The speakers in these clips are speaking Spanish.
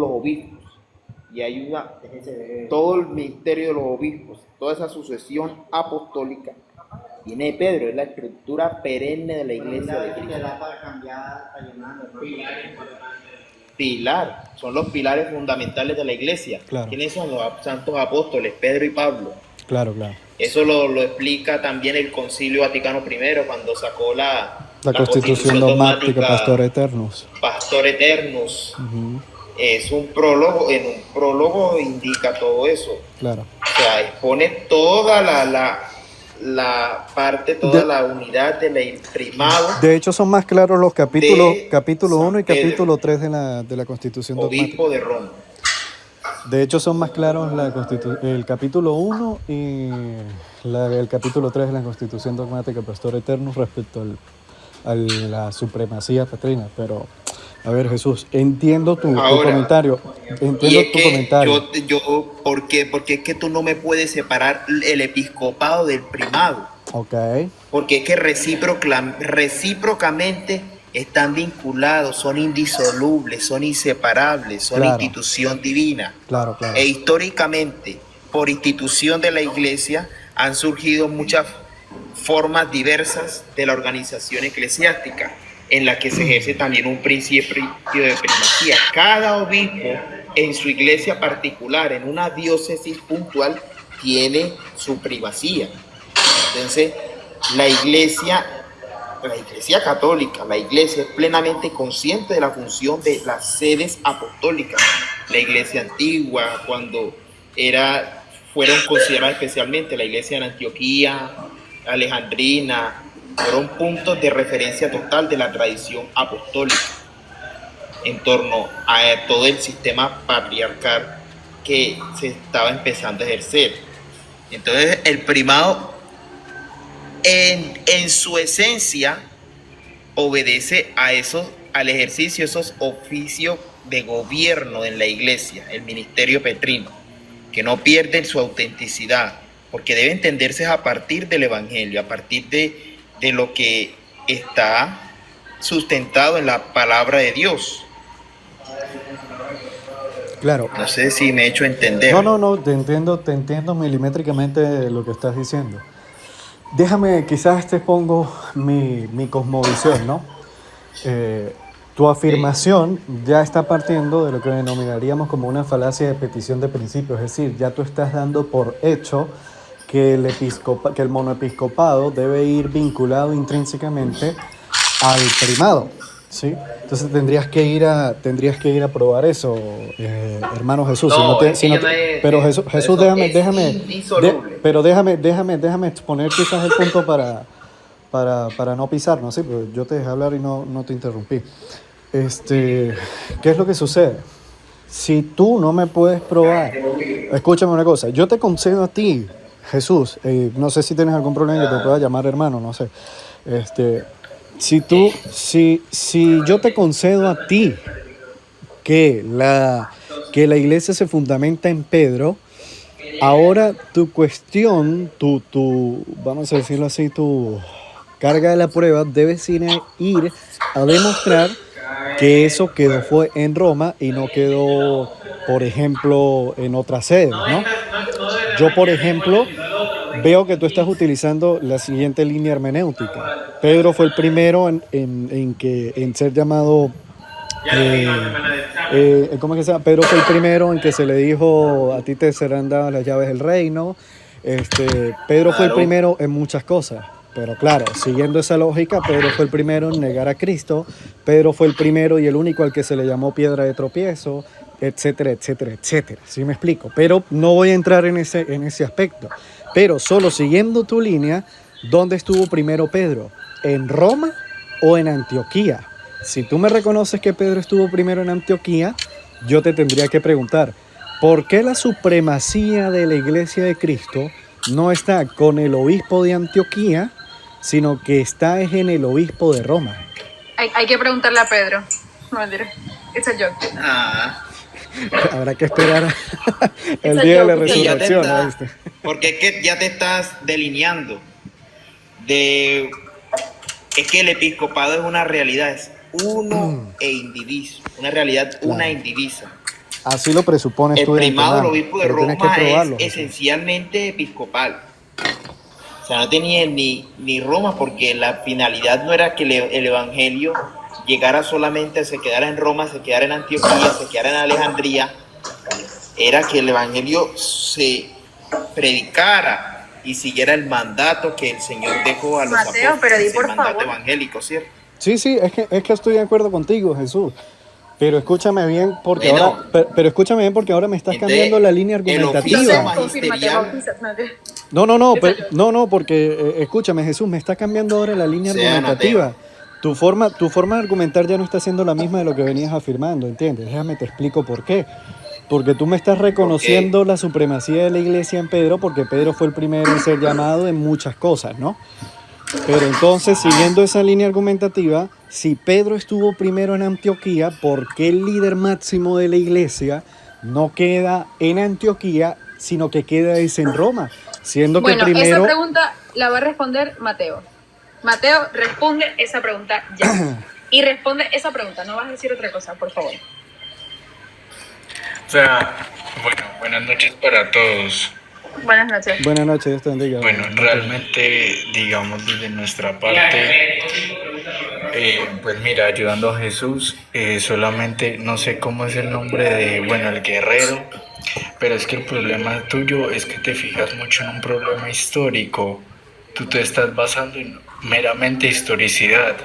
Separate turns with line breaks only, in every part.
los obispos. Y todo el ministerio de los obispos, toda esa sucesión apostólica viene de Pedro, es la estructura perenne de la iglesia de Cristo. Pilar, son los pilares fundamentales de la iglesia.
Claro.
¿Quiénes son los santos apóstoles? Pedro y Pablo.
Claro, claro.
Eso lo explica también el Concilio Vaticano I cuando sacó la
Constitución dogmática Pastor Eternus.
Pastor Eternus. Es un prólogo, en un prólogo indica todo eso.
Claro.
O sea, expone toda la parte, toda la unidad del primado.
De hecho, son más claros los capítulo 1 y capítulo 3 de la Constitución dogmática.
Obispo de Roma.
De hecho, son más claros el capítulo 1 y el capítulo 3 de la Constitución dogmática Pastor Eternus respecto a la supremacía petrina. Pero, a ver, Jesús, entiendo tu comentario.
Porque es que tú no me puedes separar el episcopado del primado.
Okay.
Porque es que recíprocamente están vinculados, son indisolubles, son inseparables, son institución divina.
Claro.
E históricamente, por institución de la iglesia, han surgido muchas formas diversas de la organización eclesiástica, en la que se ejerce también un principio de primacía. Cada obispo en su iglesia particular, en una diócesis puntual, tiene su primacía. Entonces, la iglesia católica, la iglesia es plenamente consciente de la función de las sedes apostólicas. La iglesia antigua, cuando fueron consideradas especialmente la iglesia de Antioquía, Alejandrina, fueron puntos de referencia total de la tradición apostólica en torno a todo el sistema patriarcal que se estaba empezando a ejercer. Entonces, el primado en su esencia obedece al ejercicio de esos oficios de gobierno en la iglesia, el ministerio petrino, que no pierden su autenticidad, porque debe entenderse a partir del evangelio, a partir de lo que está sustentado en la palabra de Dios.
Claro.
No sé si me he hecho entender.
No, te entiendo milimétricamente lo que estás diciendo. Déjame, quizás te pongo mi cosmovisión, ¿no? Tu afirmación ya está partiendo de lo que denominaríamos como una falacia de petición de principio, es decir, ya tú estás dando por hecho que el monoepiscopado debe ir vinculado intrínsecamente al primado, ¿sí? Entonces tendrías que ir a probar eso, hermano Jesús. Pero Jesús, déjame exponer quizás el punto para no pisar, ¿no? Sí, pues yo te dejé hablar y no te interrumpí. ¿Qué es lo que sucede? Si tú no me puedes probar, escúchame una cosa, yo te concedo a ti, Jesús, no sé si tienes algún problema que te pueda llamar hermano, no sé. Si yo te concedo a ti que la iglesia se fundamenta en Pedro, ahora tu cuestión, vamos a decirlo así, tu carga de la prueba debes ir a demostrar que eso fue en Roma y no quedó, por ejemplo, en otra sede, ¿no? Yo, por ejemplo, veo que tú estás utilizando la siguiente línea hermenéutica. Pedro fue el primero en ser llamado... ¿cómo es que se llama? Pedro fue el primero en que se le dijo: a ti te serán dadas las llaves del reino. Pedro fue el primero en muchas cosas. Pero claro, siguiendo esa lógica, Pedro fue el primero en negar a Cristo. Pedro fue el primero y el único al que se le llamó piedra de tropiezo, etcétera, etcétera, etcétera. ¿Sí me explico? Pero no voy a entrar en ese aspecto. Pero solo siguiendo tu línea, ¿dónde estuvo primero Pedro? ¿En Roma o en Antioquía? Si tú me reconoces que Pedro estuvo primero en Antioquía, yo te tendría que preguntar, ¿por qué la supremacía de la Iglesia de Cristo no está con el obispo de Antioquía, sino que está en el obispo de Roma?
Hay que preguntarle a Pedro. No, mentira. It's a joke.
Habrá que esperar el día de la resurrección.
Porque es que ya te estás delineando. Es que el episcopado es una realidad, es uno e indiviso, una realidad una e indivisa.
Así lo presupone
El
estudiante,
primado del
hermano,
obispo de
pero tienes que
Roma es
probarlo.
esencialmente episcopal. O sea, no tenía ni Roma, porque la finalidad no era que el evangelio llegara solamente, se quedara en Roma, se quedara en Antioquía, se quedara en Alejandría. Era que el evangelio se predicara y siguiera el mandato que el Señor dejó a los
Mateo, pero di
apóstoles, el
por
mandato
favor.
evangélico, ¿cierto?
Sí, sí, es que estoy de acuerdo contigo, Jesús. Pero escúchame bien porque
Bueno,
ahora, pero escúchame bien porque ahora me estás
entonces,
cambiando la línea
el oficio
Entonces,
argumentativa.
confírmate,
magisterial,
bautízate.
No, porque escúchame, Jesús, me está cambiando ahora la línea
sea
argumentativa.
anatema.
Tu forma de argumentar ya no está siendo la misma de lo que venías afirmando, ¿entiendes? Déjame te explico por qué. Porque tú me estás reconociendo la supremacía de la iglesia en Pedro, porque Pedro fue el primero en ser llamado en muchas cosas, ¿no? Pero entonces, siguiendo esa línea argumentativa, si Pedro estuvo primero en Antioquía, ¿por qué el líder máximo de la iglesia no queda en Antioquía, sino que queda en Roma? Siendo que
Bueno, esa
primero...
pregunta la va a responder Mateo. Mateo, responde esa pregunta ya. Y responde esa pregunta, no vas a decir otra cosa, por favor.
O sea, bueno, buenas noches para todos.
Buenas noches.
Buenas noches, Dios te bendiga.
Bueno, realmente, digamos, desde nuestra parte, pues mira, ayudando a Jesús, solamente no sé cómo es el nombre de, bueno, el guerrero, pero es que el problema tuyo es que te fijas mucho en un problema histórico. Tú te estás basando en meramente historicidad,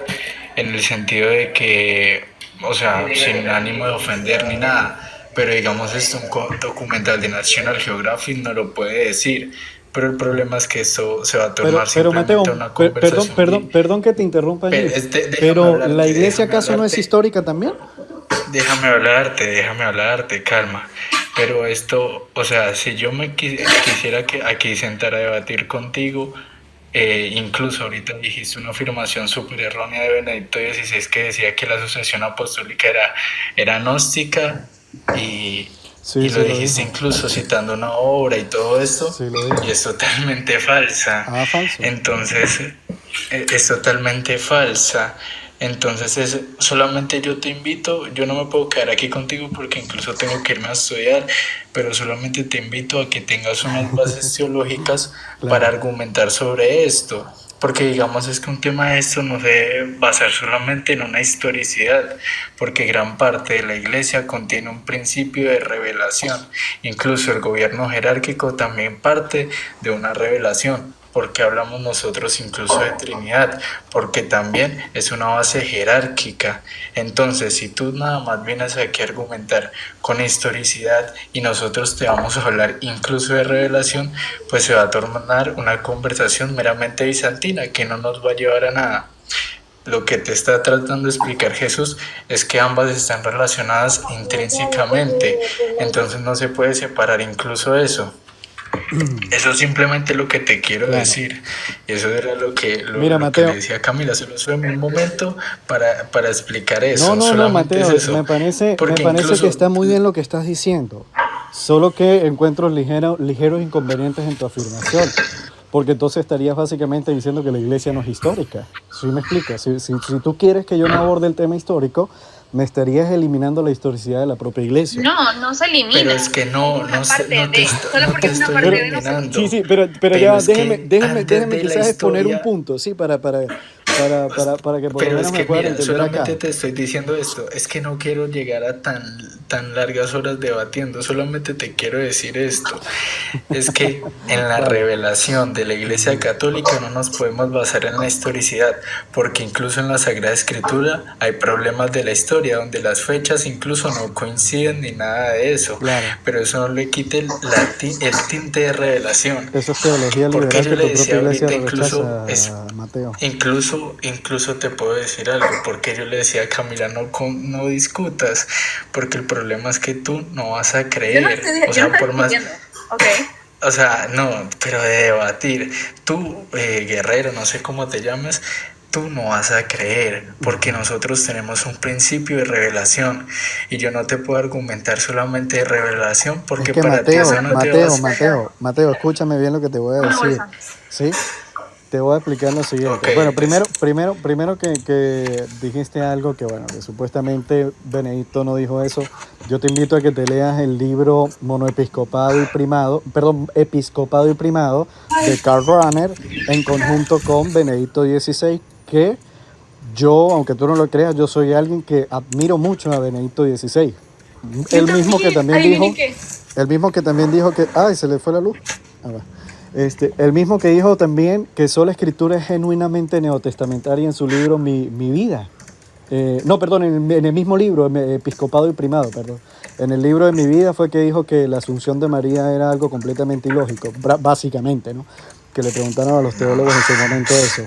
en el sentido de que, o sea, sin ánimo de ofender ni nada, pero digamos esto un documental de National Geographic no lo puede decir, pero el problema es que esto se va a
Pero,
tornar
pero Mateo,
simplemente una conversación.
perdón que te interrumpa allí.
Déjame
Pero
hablarte,
¿la iglesia
déjame
acaso no es
hablarte.
histórica también?
Déjame hablarte, calma. Pero esto, o sea, si yo me quisiera que aquí sentar a debatir contigo, incluso ahorita dijiste una afirmación súper errónea de Benedicto XVI que decía que la sucesión apostólica era gnóstica y,
Sí,
y
sí
lo
lo
dijiste
dijo.
incluso citando una obra y todo esto,
Sí lo dijo.
y es totalmente falsa.
Ah, falso.
Entonces, es totalmente falsa. Entonces, solamente yo te invito, yo no me puedo quedar aquí contigo porque incluso tengo que irme a estudiar, pero solamente te invito a que tengas unas bases teológicas para
Claro.
argumentar sobre esto. Porque digamos es que un tema de esto no se debe basar solamente en una historicidad, porque gran parte de la iglesia contiene un principio de revelación. Incluso el gobierno jerárquico también parte de una revelación. Porque hablamos nosotros incluso de Trinidad, porque también es una base jerárquica. Entonces, si tú nada más vienes aquí a argumentar con historicidad y nosotros te vamos a hablar incluso de revelación, pues se va a tornar una conversación meramente bizantina que no nos va a llevar a nada. Lo que te está tratando de explicar Jesús es que ambas están relacionadas intrínsecamente, entonces no se puede separar incluso eso. Eso es simplemente lo que te quiero
Claro.
decir. Eso era lo que
Mira,
lo que
Mateo.
le decía a Camila. Solo fue un momento para explicar eso.
No,
Solamente
Mateo,
es eso.
me parece
Porque
que
incluso
está muy bien lo que estás diciendo. Solo que encuentro ligeros inconvenientes en tu afirmación. Porque entonces estarías básicamente diciendo que la iglesia no es histórica. ¿Sí me explicas? Si tú quieres que yo no aborde el tema histórico, me estarías eliminando la historicidad de la propia iglesia.
No se elimina.
Pero es que no
Solo porque es una
estoy
parte de
eliminando.
Sí, pero
Pero
ya,
es que
déjeme
antes de la
quizás exponer un
historia,
punto, sí, para que por lo
pero
menos
es
me
que
puedan
mira,
entender acá.
solamente te estoy diciendo esto, es que no quiero llegar a tan largas horas debatiendo, solamente te quiero decir esto, es que en la
Vale.
revelación de la Iglesia Católica no nos podemos basar en la historicidad, porque incluso en la Sagrada Escritura hay problemas de la historia, donde las fechas incluso no coinciden ni nada de eso,
Claro.
pero eso no le quite el tinte de revelación.
Eso es teología
Porque
liberal
yo
que
le
tu propia
decía
iglesia
ahorita, incluso
rechaza, Mateo.
incluso te puedo decir algo, porque yo le decía a Camila, no discutas, porque el problema es que tú no vas a
Yo no
creer,
estoy,
o
yo
sea,
no estoy
por más,
discutiendo. Ok.
o sea, no, pero de debatir, tú, guerrero, no sé cómo te llamas, tú no vas a creer, porque nosotros tenemos un principio de revelación, y yo no te puedo argumentar solamente de revelación,
Es
porque
que
para ti eso no te va a...
Mateo, escúchame bien lo que te voy a
Una
decir.
bolsa.
¿Sí? Te voy a explicar lo siguiente.
Ok,
Bueno,
pues.
primero que dijiste algo que, bueno, que supuestamente Benedicto no dijo eso. Yo te invito a que te leas el libro Monoepiscopado y Primado, perdón, Episcopado y Primado de Karl Rahner en conjunto con Benedicto XVI, que yo, aunque tú no lo creas, yo soy alguien que admiro mucho a Benedicto XVI.
Yo
El mismo que también dijo,
adivinen qué.
el mismo que también dijo que, ay, se le fue la luz. Ah, va. El mismo que dijo también que sola escritura es genuinamente neotestamentaria en su libro Mi vida. No, perdón, en el mismo libro, Episcopado y Primado, perdón. En el libro de Mi vida fue que dijo que la asunción de María era algo completamente ilógico, básicamente, ¿no? Que le preguntaron a los teólogos en su momento eso.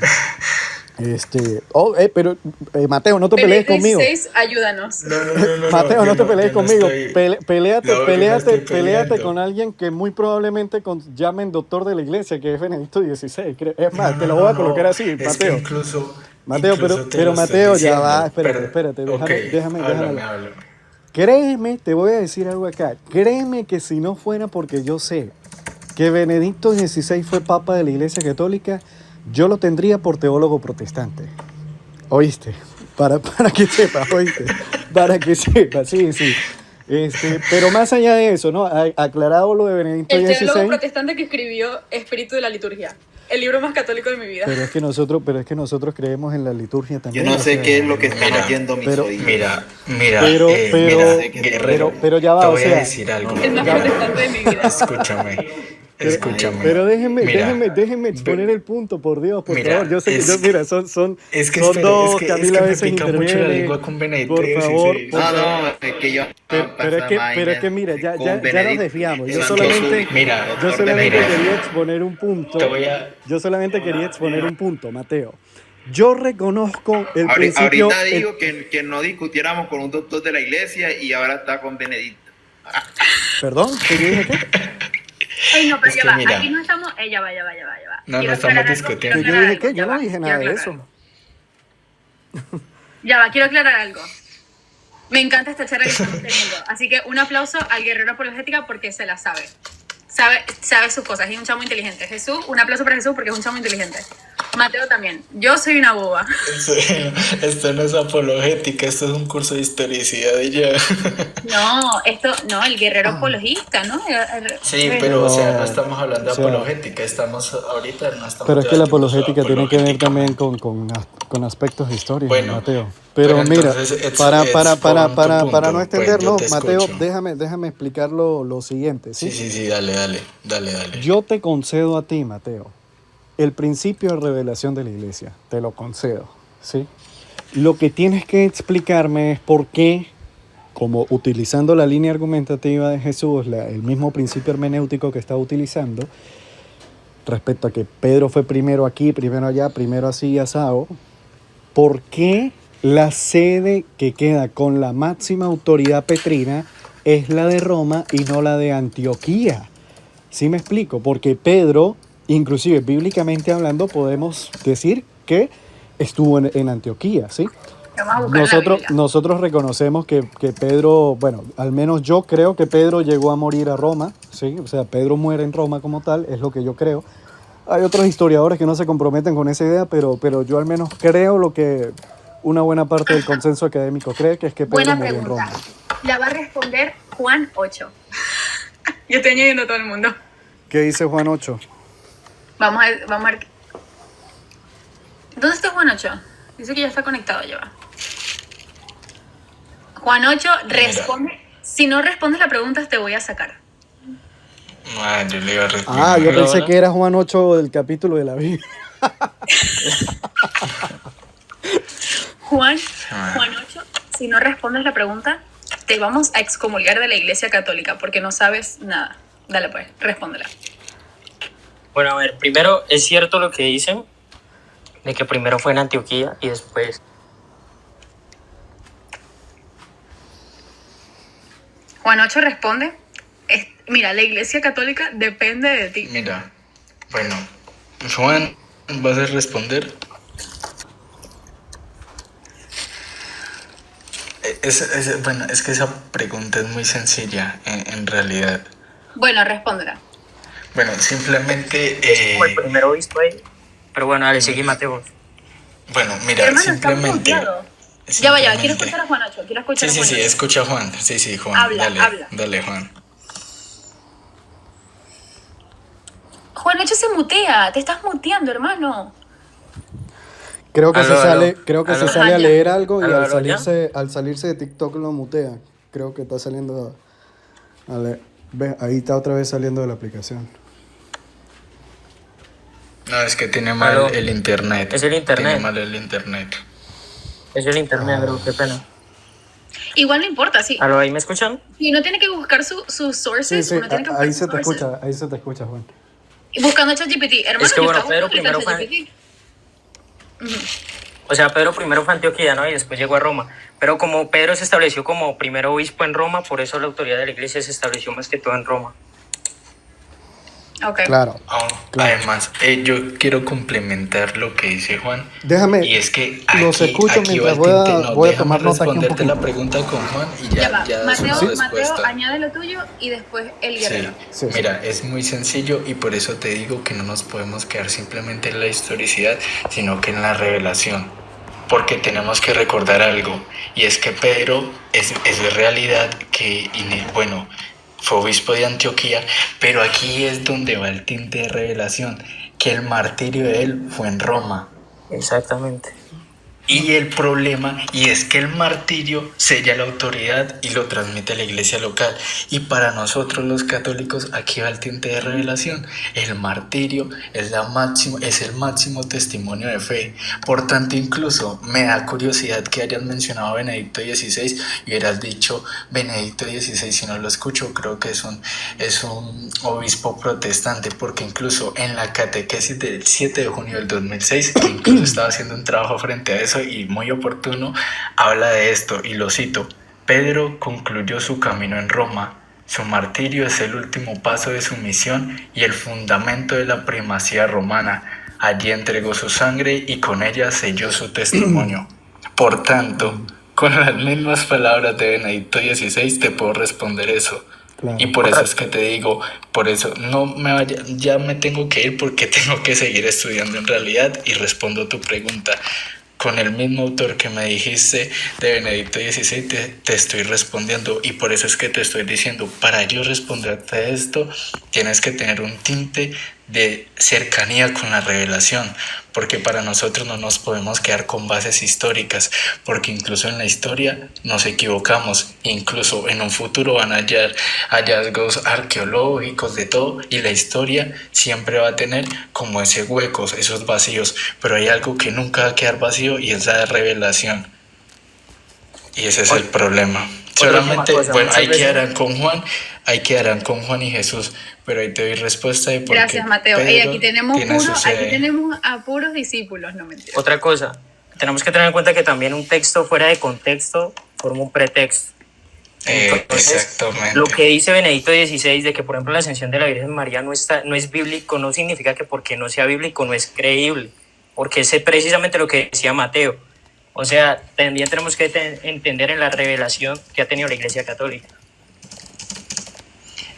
Pero Mateo, no te pelees
Benedicto
conmigo.
XVI, ayúdanos.
No,
Mateo, no te pelees conmigo. Peleate
estoy
peleate
peleando.
con alguien que muy probablemente llamen doctor de la iglesia, que es Benedicto XVI. Es más, te lo voy a colocar así,
es que
Mateo.
Mateo,
Pero Mateo, ya va, espérate, déjame.
Háblame.
Créeme, te voy a decir algo acá. Créeme que si no fuera porque yo sé que Benedicto XVI fue papa de la iglesia católica, yo lo tendría por teólogo protestante. ¿Oíste? Para que sepas, ¿oíste? Para que sepas, sí. Pero más allá de eso, ¿no? Aclarado lo de Benedicto
El teólogo
XVI.
protestante que escribió Espíritu de la Liturgia, el libro más católico de mi vida.
Pero es que nosotros creemos en la liturgia
Yo
también.
no
o
sé
sea,
qué es lo que están
Mira,
oyendo mis
pero-
oídos.
Mira,
pero- pero ya va,
te
o
voy
sea,
a decir algo.
El más
Ya va.
protestante de mi vida.
Escúchame.
Pero déjenme
Mira,
exponer el punto, por Dios, por
mira,
favor. Yo sé que,
es-
mira, son
Es que
son
espera,
dos,
es que
Camila a
me
veces
pica mucho la
interviene.
lengua con Benedicto
Por favor,
XVI.
por
No, es que yo.
pero es que mira, ya nos desviamos. Yo solamente
Mira,
quería
mira.
exponer un punto.
Te voy a...
Yo solamente quería exponer un punto, Mateo. Yo reconozco el principio.
Ahorita digo que no discutiéramos con un doctor de la iglesia y ahora está con Benedicto.
Perdón, ¿qué yo dije qué?
Ay, no, pero
Es
ya
que
va.
mira.
Aquí no estamos. Ya va.
No,
Quiero
no estamos
aclarar algo,
discutiendo.
quiero
¿Que yo
aclarar
dije
algo,
qué?
ya
Yo no
va,
dije
quiero
nada de
aclarar
eso.
algo. Ya va, quiero aclarar algo. Me encanta esta charla que estamos teniendo. Así que un aplauso al guerrero apologética porque se la sabe. Sabe sus cosas y es un chamo inteligente. Jesús, un aplauso para Jesús porque es un chamo inteligente. Mateo también. Yo soy una boba.
Esto no es apologética, esto es un curso de historicidad y ya.
No, el guerrero apologista, ¿no?
Sí, pero o sea, no estamos hablando de
o sea,
apologética, ahorita no estamos
Pero es que la
debatiendo
apologética tiene que ver
apologética.
también con aspectos históricos,
Bueno,
Mateo.
pero
Pero mira,
entonces
para
expon tu punto,
no
pues,
extendernos,
yo te
Mateo,
escucho.
déjame explicar lo siguiente, ¿sí?
Sí, dale.
Yo te concedo a ti, Mateo, el principio de revelación de la iglesia. Te lo concedo, ¿sí? Lo que tienes que explicarme es por qué, como utilizando la línea argumentativa de Jesús, el mismo principio hermenéutico que está utilizando, respecto a que Pedro fue primero aquí, primero allá, primero así y asado, ¿por qué la sede que queda con la máxima autoridad petrina es la de Roma y no la de Antioquía? ¿Sí me explico? Porque Pedro, inclusive bíblicamente hablando, podemos decir que estuvo en Antioquía, ¿sí?
Vamos a buscar en la Biblia.
Nosotros reconocemos que Pedro, bueno, al menos yo creo que Pedro llegó a morir a Roma, ¿sí? O sea, Pedro muere en Roma como tal, es lo que yo creo. Hay otros historiadores que no se comprometen con esa idea, pero yo al menos creo lo que una buena parte del consenso académico cree, que es que Pedro
Buena
murió en
pregunta.
Roma.
La va a responder Juan 8. Yo estoy añadiendo a todo el mundo.
¿Qué dice Juan 8?
Vamos a ver. ¿Dónde está Juan 8? Dice que ya está conectado, ya va. Juan 8 responde. Si no respondes la pregunta, te voy a sacar.
Yo le iba a responder.
Ah, yo pensé que era Juan 8 del capítulo de la Biblia.
Juan 8, si no respondes la pregunta, te vamos a excomulgar de la Iglesia Católica porque no sabes nada. Dale pues, respóndela.
Bueno, a ver, primero es cierto lo que dicen, de que primero fue en Antioquía y después...
Juan 8 responde. Mira, la Iglesia Católica depende de ti.
Mira, bueno, Juan, ¿vas a responder? Bueno, es que esa pregunta es muy sencilla, en realidad.
Bueno, respóndela.
Bueno, simplemente...
Como el primer obispo ahí. Pero bueno, dale, sigue Mateo.
Bueno, mira,
Hermano, estamos
simplemente...
muteados. Ya vaya, quiero
simplemente-
escuchar a Juanacho. Quiero escuchar
Sí,
a
sí, sí,
Juanacho.
escucha a Juan. Sí, Juan.
Habla,
dale,
habla.
dale, Juan.
Juanacho se mutea. Te estás muteando, hermano.
Creo que
Aló,
se sale,
aló.
creo que
Aló.
se sale a
Ajá, ya.
leer algo y
Aló,
al
aló, ¿ya?
salirse de TikTok lo mutea. Creo que está saliendo ve, ahí está otra vez saliendo de la aplicación.
No, es que tiene mal
Aló.
el internet.
Es el internet.
Tiene mal el internet.
Es el internet, bro, qué pena.
Igual no importa, sí.
¿Aló, ahí me escuchan?
Y uno tiene que buscar sus sources.
Sí,
Uno tiene que buscar
ahí
sus sources.
ahí se te escucha, Juan.
Y buscando ChatGPT. Hermano,
Es que
yo
bueno,
estaba
Pedro
buscando
primero fue-
ChatGPT.
O sea, Pedro primero fue a Antioquía, ¿no? Y después llegó a Roma. Pero como Pedro se estableció como primero obispo en Roma, por eso la autoridad de la iglesia se estableció más que todo en Roma.
Ok.
Claro. Claro.
Además, yo quiero complementar lo que dice Juan.
Déjame,
Y es que
los escucho
aquí va
mientras
el
voy a-
tinte. No,
voy a
déjame
tomar nota aquí un
responderte la
poquito.
pregunta con Juan y
Ya va.
ya das una
Mateo,
respuesta.
añade lo tuyo y después el guerrero.
Sí.
Mira, es muy sencillo y por eso te digo que no nos podemos quedar simplemente en la historicidad, sino que en la revelación. Porque tenemos que recordar algo, y es que Pedro es realidad que, bueno, fue obispo de Antioquía, pero aquí es donde va el tinte de revelación, que el martirio de él fue en Roma.
Exactamente.
Y el problema, y es que el martirio sella la autoridad y lo transmite a la iglesia local. Y para nosotros los católicos, aquí va el tinte de revelación. El martirio es el máximo testimonio de fe. Por tanto, incluso me da curiosidad que hayas mencionado a Benedicto XVI y hubieras dicho Benedicto XVI. Si no lo escucho, creo que es un obispo protestante, porque incluso en la catequesis del 7 de junio del 2006, que incluso estaba haciendo un trabajo frente a eso y muy oportuno, habla de esto y lo cito: Pedro concluyó su camino en Roma. Su martirio es el último paso de su misión y el fundamento de la primacía romana. Allí entregó su sangre y con ella selló su testimonio. Por tanto, con las mismas palabras de Benedicto XVI te puedo responder eso.
Claro.
Y por eso es que te digo, por eso no me vaya, ya me tengo que ir porque tengo que seguir estudiando en realidad y respondo tu pregunta. Con el mismo autor que me dijiste de Benedicto XVI te estoy respondiendo, y por eso es que te estoy diciendo, para yo responderte a esto tienes que tener un tinte de cercanía con la revelación, porque para nosotros no nos podemos quedar con bases históricas, porque incluso en la historia nos equivocamos, incluso en un futuro van a hallar hallazgos arqueológicos de todo, y la historia siempre va a tener como ese huecos, esos vacíos, pero hay algo que nunca va a quedar vacío y es la revelación, y ese es el problema. Solamente,
cosa,
bueno,
muchas
ahí
veces-
quedarán con Juan y Jesús, pero ahí te doy respuesta de por qué
Gracias, Mateo. Ey,
Pedro
aquí tenemos
tiene su sede.
a puros discípulos, no mentira.
Otra cosa, tenemos que tener en cuenta que también un texto fuera de contexto forma un pretexto. Entonces,
Exactamente.
lo que dice Benedicto XVI de que, por ejemplo, la ascensión de la Virgen María no es bíblico, no significa que porque no sea bíblico no es creíble, porque es precisamente lo que decía Mateo. O sea, también tenemos que entender en la revelación que ha tenido la Iglesia Católica.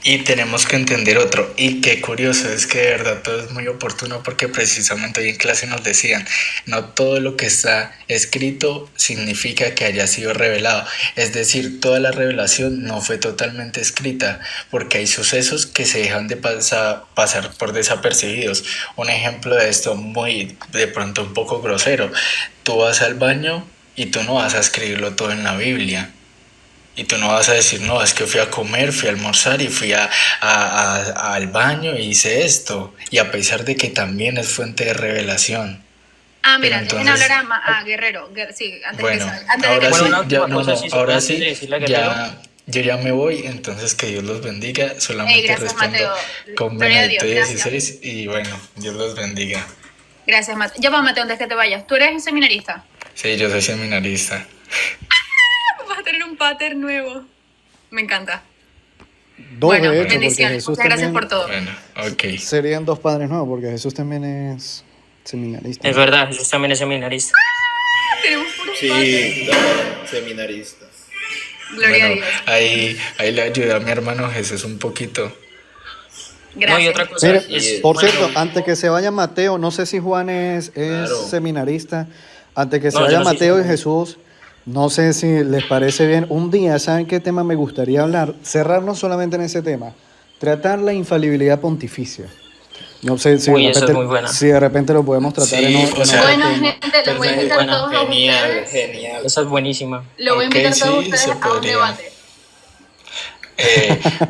Y tenemos que entender otro, y qué curioso, es que de verdad todo es muy oportuno, porque precisamente hoy en clase nos decían, no todo lo que está escrito significa que haya sido revelado, es decir, toda la revelación no fue totalmente escrita, porque hay sucesos que se dejan de pasar por desapercibidos. Un ejemplo de esto muy, de pronto un poco grosero: tú vas al baño y tú no vas a escribirlo todo en la Biblia. Y tú no vas a decir, no, es que fui a comer, fui a almorzar y fui al baño y hice esto. Y a pesar de que también es fuente de revelación.
Ah, mira,
Pero
dejen
entonces-
hablar a Guerrero. Sí, antes
Bueno,
de que salga.
ahora
Bueno,
sí,
una última cosa, sí,
ahora
antes
sí,
de decirle a Guerrero.
yo ya me voy, entonces que Dios los bendiga. Solamente
gracias,
respondo
Mateo.
con
Gloria a
Benedicto
Dios,
XVI y bueno, Dios los bendiga.
Gracias, Mateo. Ya va, Mateo, antes que te vayas. ¿Tú eres un seminarista?
Sí, yo soy seminarista.
Vas a tener un pater nuevo. Me encanta.
Dos,
Bueno,
de hecho, porque
bendiciones.
Jesús
Muchas gracias
también
por todo.
Bueno, ok.
serían dos padres nuevos, porque Jesús también es seminarista.
Es verdad, Jesús también es seminarista.
Tenemos puros
Sí,
paters.
no, seminaristas.
Gloria a
Bueno,
Dios.
ahí le ayudé a mi hermano Jesús un poquito.
Gracias.
No, y otra cosa
Mire,
es,
por
bueno,
cierto, antes que se vaya Mateo, no sé si Juan es
Claro.
seminarista, antes que se
No, yo
vaya
no soy
Mateo y
seminarista.
Jesús, no sé si les parece bien, un día, ¿saben qué tema me gustaría hablar? Cerrarnos solamente en ese tema, tratar la infalibilidad pontificia. No sé si
Uy,
de
esa es
repente,
muy buena.
si de repente lo podemos tratar
Sí,
en
o sea,
otro
Bueno,
tema.
gente, los voy a
Muy
invitar
buena.
todos a
Genial,
ustedes.
genial.
Esa es buenísima.
Lo voy a
ok,
invitar todos
sí,
ustedes
se
a un
podría.
debate.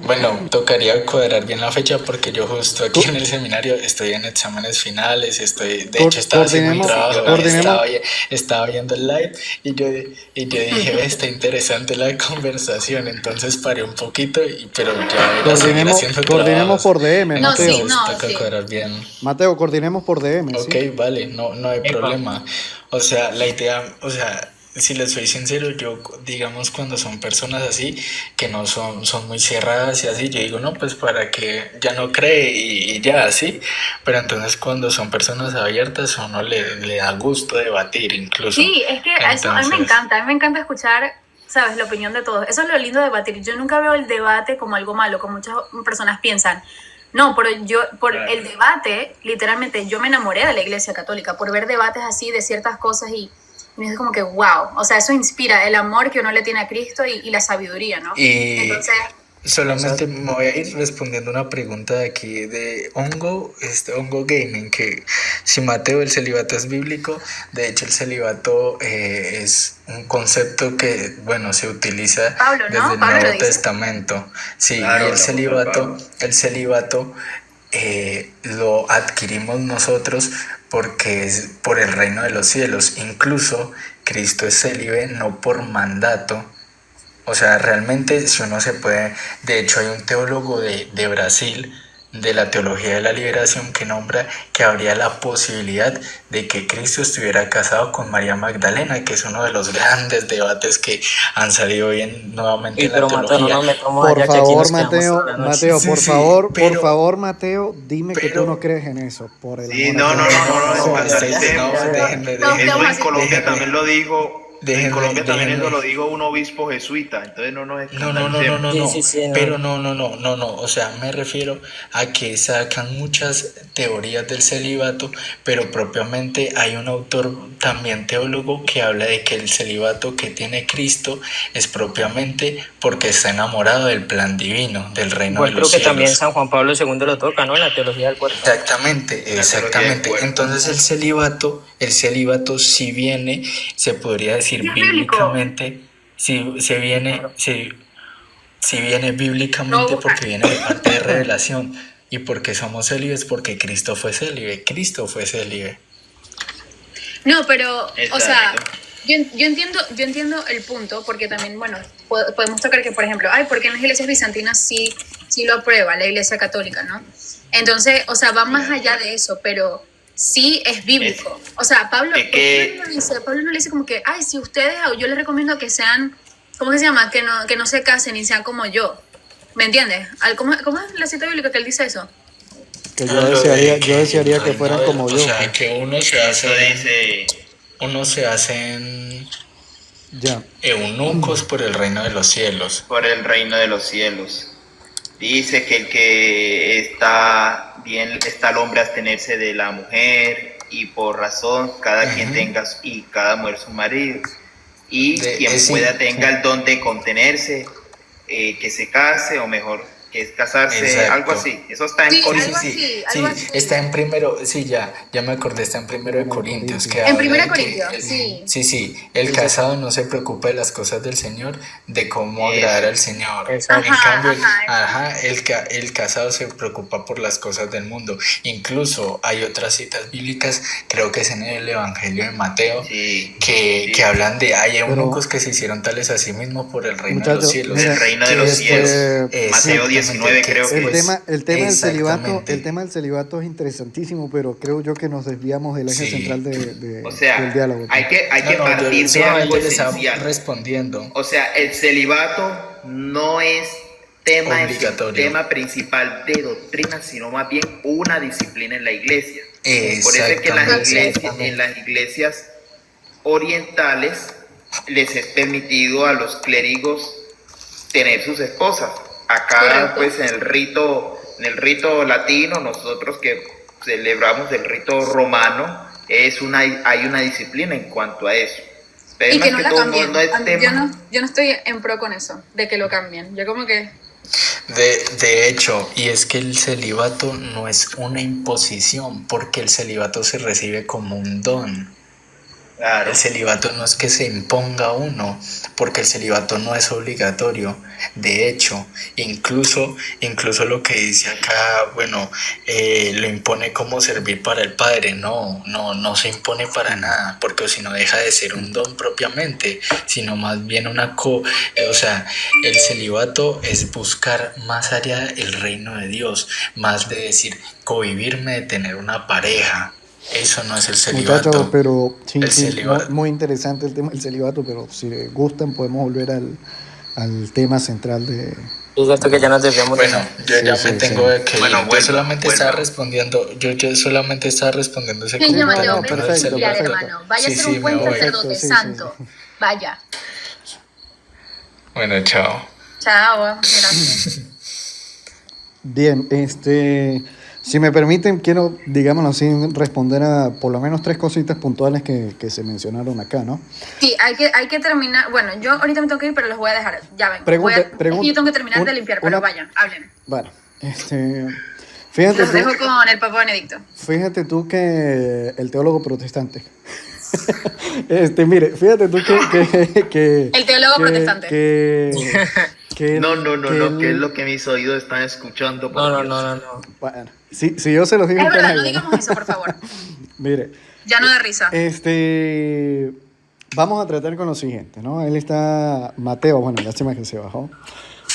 Bueno, tocaría cuadrar bien la fecha porque yo justo aquí
Co-
en el seminario estoy en exámenes finales, de
co-
hecho estaba haciendo un
coordinemos,
Sí, yo
trabajo y
también.
coordinemos,
estaba viendo el live y yo dije, "Ve, está interesante la conversación", entonces paré un poquito, pero ya voy a seguir haciendo
coordinemos
trabajos,
por DM,
No, sí,
Mateo.
entonces
no,
toca
sí.
cuadrar bien.
Mateo, coordinemos por DM,
Ok,
¿sí?
vale, no hay
Epa.
problema. O sea, la idea, o sea, si les soy sincero, yo, digamos, cuando son personas así, que no son muy cerradas y así, yo digo, no, pues para que ya no cree y ya, así. Pero entonces cuando son personas abiertas, a uno le da gusto debatir incluso.
Sí, es que a eso a mí
Entonces,
me encanta escuchar, sabes, la opinión de todos. Eso es lo lindo de debatir. Yo nunca veo el debate como algo malo, como muchas personas piensan. No, pero por
Claro.
el debate, literalmente, yo me enamoré de la Iglesia Católica, por ver debates así de ciertas cosas y es como que, wow, o sea, eso inspira el amor que uno le tiene a Cristo y la sabiduría, ¿no?
y
Entonces,
solamente me voy a ir respondiendo una pregunta de aquí de Hongo Gaming, que si Mateo el celibato es bíblico. De hecho el celibato es un concepto que, bueno, se utiliza
Pablo, ¿no?
desde el
Pablo lo
Nuevo
dice.
Testamento. Sí,
Claro,
y
el apóstol Pablo.
el celibato lo adquirimos nosotros porque es por el reino de los cielos. Incluso Cristo es célibe no por mandato. O sea, realmente si uno se puede, de hecho hay un teólogo de Brasil, de la teología de la liberación, que nombra que habría la posibilidad de que Cristo estuviera casado con María Magdalena, que es uno de los grandes debates que han salido bien nuevamente
Y
en la
pero Mateo, no
teología.
nos metamos
Por
allá que aquí
favor,
nos quedamos
Mateo,
toda la noche.
Mateo,
Sí,
por
sí,
favor, por
pero-
favor, Mateo, dime que tú no
Pero
crees en eso, por el
Sí,
amor a
no,
Dios.
es
No,
que
ya, ya,
analicemos.
ya, ya.
déjenme,
Todos
Eso
quedamos
en
así.
Colombia también lo dijo, en Colombia también eso
déjenme.
lo dijo un obispo jesuita, entonces no nos
No,
escandalicemos.
Sí, sí, sí, no.
pero no, o sea, me refiero a que sacan muchas teorías del celibato, pero propiamente hay un autor también teólogo que habla de que el celibato que tiene Cristo es propiamente porque está enamorado del plan divino, del reino
Igual
de
creo
los
que
cielos.
también San Juan Pablo II lo toca, ¿no? En la teología del cuerpo.
Exactamente.
teología del cuerpo.
Entonces el celibato si viene, se podría decir
Sí, es bíblico.
bíblicamente, si viene
Lo voy a
bíblicamente
buscar.
porque viene de parte de revelación. Y porque somos célibes, porque Cristo fue célibe. Cristo fue célibe.
No, pero, o sea,
Exacto.
yo entiendo el punto, porque también, bueno, podemos tocar que, por ejemplo, ay, porque en las iglesias bizantinas sí lo aprueba la iglesia católica, ¿no? Entonces, o sea, va más allá de eso, pero sí es bíblico. O sea, Pablo,
Es que-
Pablo no le dice como que, ay, si ustedes, yo les recomiendo que sean, ¿cómo que se llama? Que no se casen y sean como yo. ¿Me entiendes? ¿Cómo es la cita bíblica que él dice eso?
Que yo desearía que fueran como
O
yo.
sea,
pues.
que
Eso dice,
uno se hacen
Ya.
eunucos por el reino de los cielos.
por el reino de los cielos. Dice que el que está bien está el hombre a abstenerse de la mujer y por razón cada quien
Ujú.
tenga y cada mujer su marido y quien
sí,
pueda tenga el don de contenerse, que se case o mejor que es casarse,
Exacto.
algo así. Eso está en
Sí,
Corintios.
algo así.
Está en primero, sí, ya me acordé, está en primero de Corintios. Que
En
habla
Primera
de que
Corintios, sí.
Sí, el casado no se preocupa de las cosas del Señor, de cómo
Eso.
agradar al Señor.
Exacto.
En cambio,
Ajá.
el casado se preocupa por las cosas del mundo. Incluso hay otras citas bíblicas, creo que es en el Evangelio de Mateo,
Sí,
que
sí.
hablan de hay
Pero-
eunucos que se hicieron tales a sí mismos por el reino de los
Muchachos,
cielos.
mira,
el reino de los cielos. Mateo 19 creo que
El
pues,
tema del celibato,
exactamente.
el tema del celibato es interesantísimo, pero creo yo que nos desviamos del eje
Sí.
central
O sea,
del diálogo.
hay que partir de
yo
algo
les estaba
esencial.
respondiendo.
O sea, el celibato no es
Obligatorio.
tema principal de doctrina, sino más bien una disciplina en la iglesia. Por eso es que en las iglesias orientales les es permitido a los clérigos tener sus esposas. Acá,
Correcto.
pues, en el rito En el rito latino, nosotros que celebramos el rito romano, hay una disciplina en cuanto a eso. Pero
Y que
más
no la
todo,
cambien.
no es tema.
Yo no estoy en pro con eso, de que lo cambien. Yo como que...
De hecho, y es que el celibato no es una imposición, porque el celibato se recibe como un don.
Claro.
El celibato no es que se imponga a uno, porque el celibato no es obligatorio. De hecho, incluso lo que dice acá, bueno, lo impone como servir para el Padre. No se impone para nada, porque si no deja de ser un don propiamente, sino más bien o sea, el celibato es buscar más allá el reino de Dios, más de decir, convivirme, de tener una pareja. Eso no es el celibato.
Muchachos, pero sí,
El
sí,
celibato.
muy interesante el tema del celibato, pero si les gustan podemos volver al tema central de...
Es cierto que ya nos desviamos.
Bueno, yo
Sí,
ya
sí,
me tengo
sí.
que ir.
Bueno,
Yo
bueno,
solamente
bueno.
estaba respondiendo, yo solamente estaba respondiendo ese
Sí,
Sí,
comentario.
Mateo,
no,
vete a
perfecto,
estudiar,
perfecto.
hermano. Vaya
Sí,
a ser
sí,
un buen
me voy.
sacerdote
Perfecto, sí,
santo.
sí.
Vaya.
Bueno, chao.
Chao, gracias.
Bien, si me permiten, quiero, digámoslo así, responder a por lo menos 3 cositas puntuales que se mencionaron acá, ¿no?
Sí, hay que terminar. Bueno, yo ahorita me tengo que ir, pero los voy a dejar. Ya ven.
Pregunta-
Es que yo tengo que terminar de limpiar, pero vayan, hablen.
Bueno, fíjate
Los
tú,
dejo con el Papa Benedicto.
fíjate tú que el teólogo protestante. Mire, fíjate tú que
El teólogo protestante.
que
No,
él-
que es lo que mis oídos están escuchando.
No,
por
no,
Dios.
no, no, no.
Bueno, si yo se los digo
Es
en
verdad,
pena
no
ajena.
digamos eso, por favor.
Mire,
Ya no da risa.
vamos a tratar con lo siguiente, ¿no? Él está, Mateo, bueno, lástima que se bajó.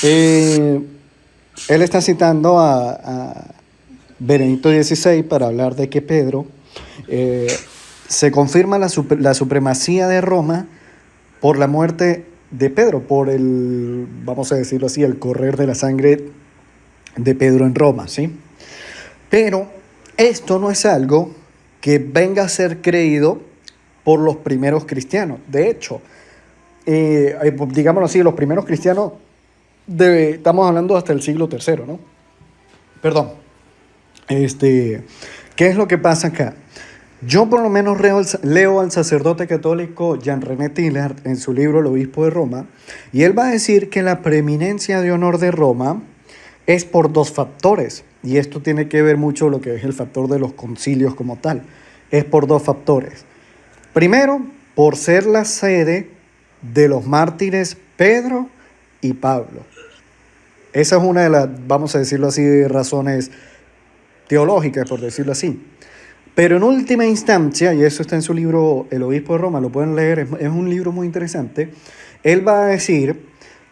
Él está citando a Benedicto XVI para hablar de que Pedro se confirma la supremacía de Roma por la muerte de Pedro, por vamos a decirlo así, el correr de la sangre de Pedro en Roma, ¿sí? Pero esto no es algo que venga a ser creído por los primeros cristianos. De hecho, digámoslo así, los primeros cristianos, estamos hablando hasta el siglo III, ¿no? Perdón. ¿Qué es lo que pasa acá? Yo por lo menos leo al sacerdote católico Jean-René Tillard en su libro El Obispo de Roma, y él va a decir que la preeminencia de honor de Roma es por 2 factores, y esto tiene que ver mucho con lo que es el factor de los concilios como tal. Es por 2 factores. Primero, por ser la sede de los mártires Pedro y Pablo. Esa es una de las, vamos a decirlo así, razones teológicas, por decirlo así. Pero en última instancia, y eso está en su libro El Obispo de Roma, lo pueden leer, es un libro muy interesante, él va a decir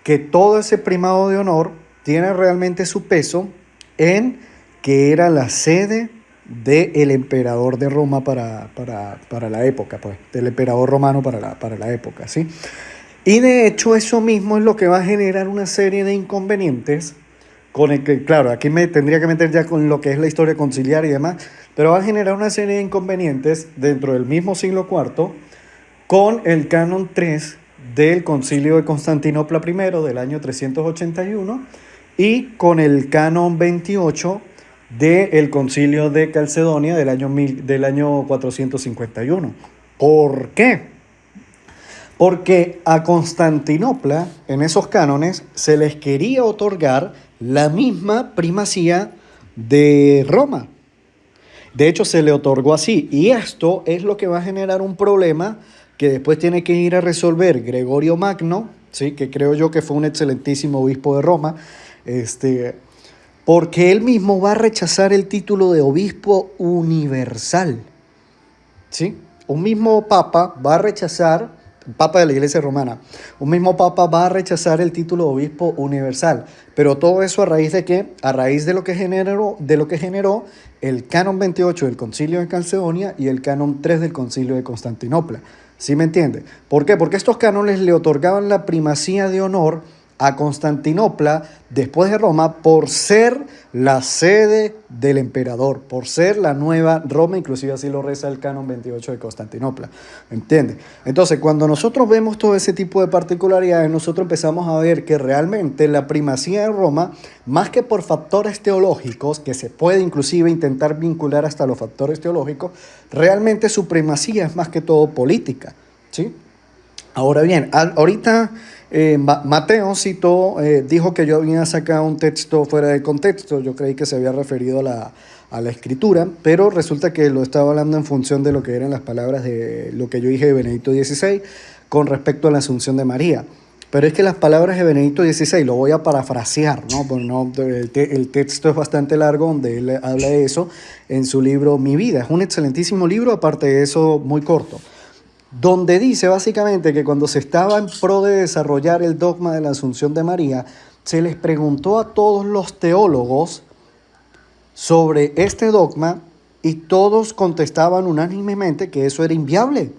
que todo ese primado de honor tiene realmente su peso en que era la sede del emperador de Roma para la época, pues, del emperador romano para la época, ¿sí? Y de hecho eso mismo es lo que va a generar una serie de inconvenientes con el que, claro, aquí me tendría que meter ya con lo que es la historia conciliar y demás, pero va a generar una serie de inconvenientes dentro del mismo siglo IV con el canon 3 del Concilio de Constantinopla I del año 381 y con el canon 28 del Concilio de Calcedonia del año 451. ¿Por qué? Porque a Constantinopla, en esos cánones, se les quería otorgar la misma primacía de Roma. De hecho, se le otorgó así. Y esto es lo que va a generar un problema que después tiene que ir a resolver Gregorio Magno, ¿sí? Que creo yo que fue un excelentísimo obispo de Roma, porque él mismo va a rechazar el título de obispo universal. ¿Sí? Un mismo papa va a rechazar, papa de la Iglesia Romana, un mismo papa va a rechazar el título de obispo universal. Pero todo eso a raíz de ¿qué? A raíz de lo que generó el canon 28 del Concilio de Calcedonia y el canon 3 del Concilio de Constantinopla. ¿Sí me entiende? ¿Por qué? Porque estos cánones le otorgaban la primacía de honor a Constantinopla después de Roma por ser la sede del emperador, por ser la nueva Roma, inclusive así lo reza el canon 28 de Constantinopla, ¿entiendes? Entonces, cuando nosotros vemos todo ese tipo de particularidades, nosotros empezamos a ver que realmente la primacía de Roma, más que por factores teológicos, que se puede inclusive intentar vincular hasta los factores teológicos, realmente su primacía es más que todo política, ¿sí? Ahora bien, ahorita Mateo citó, dijo que yo había sacado un texto fuera de contexto. Yo creí que se había referido a la escritura, pero resulta que lo estaba hablando en función de lo que eran las palabras de lo que yo dije de Benedicto XVI con respecto a la Asunción de María. Pero es que las palabras de Benedicto XVI, lo voy a parafrasear, ¿no? Porque no, el texto es bastante largo donde él habla de eso en su libro Mi Vida. Es un excelentísimo libro, aparte de eso muy corto, donde dice básicamente que cuando se estaba en pro de desarrollar el dogma de la Asunción de María, se les preguntó a todos los teólogos sobre este dogma y todos contestaban unánimemente que eso era inviable.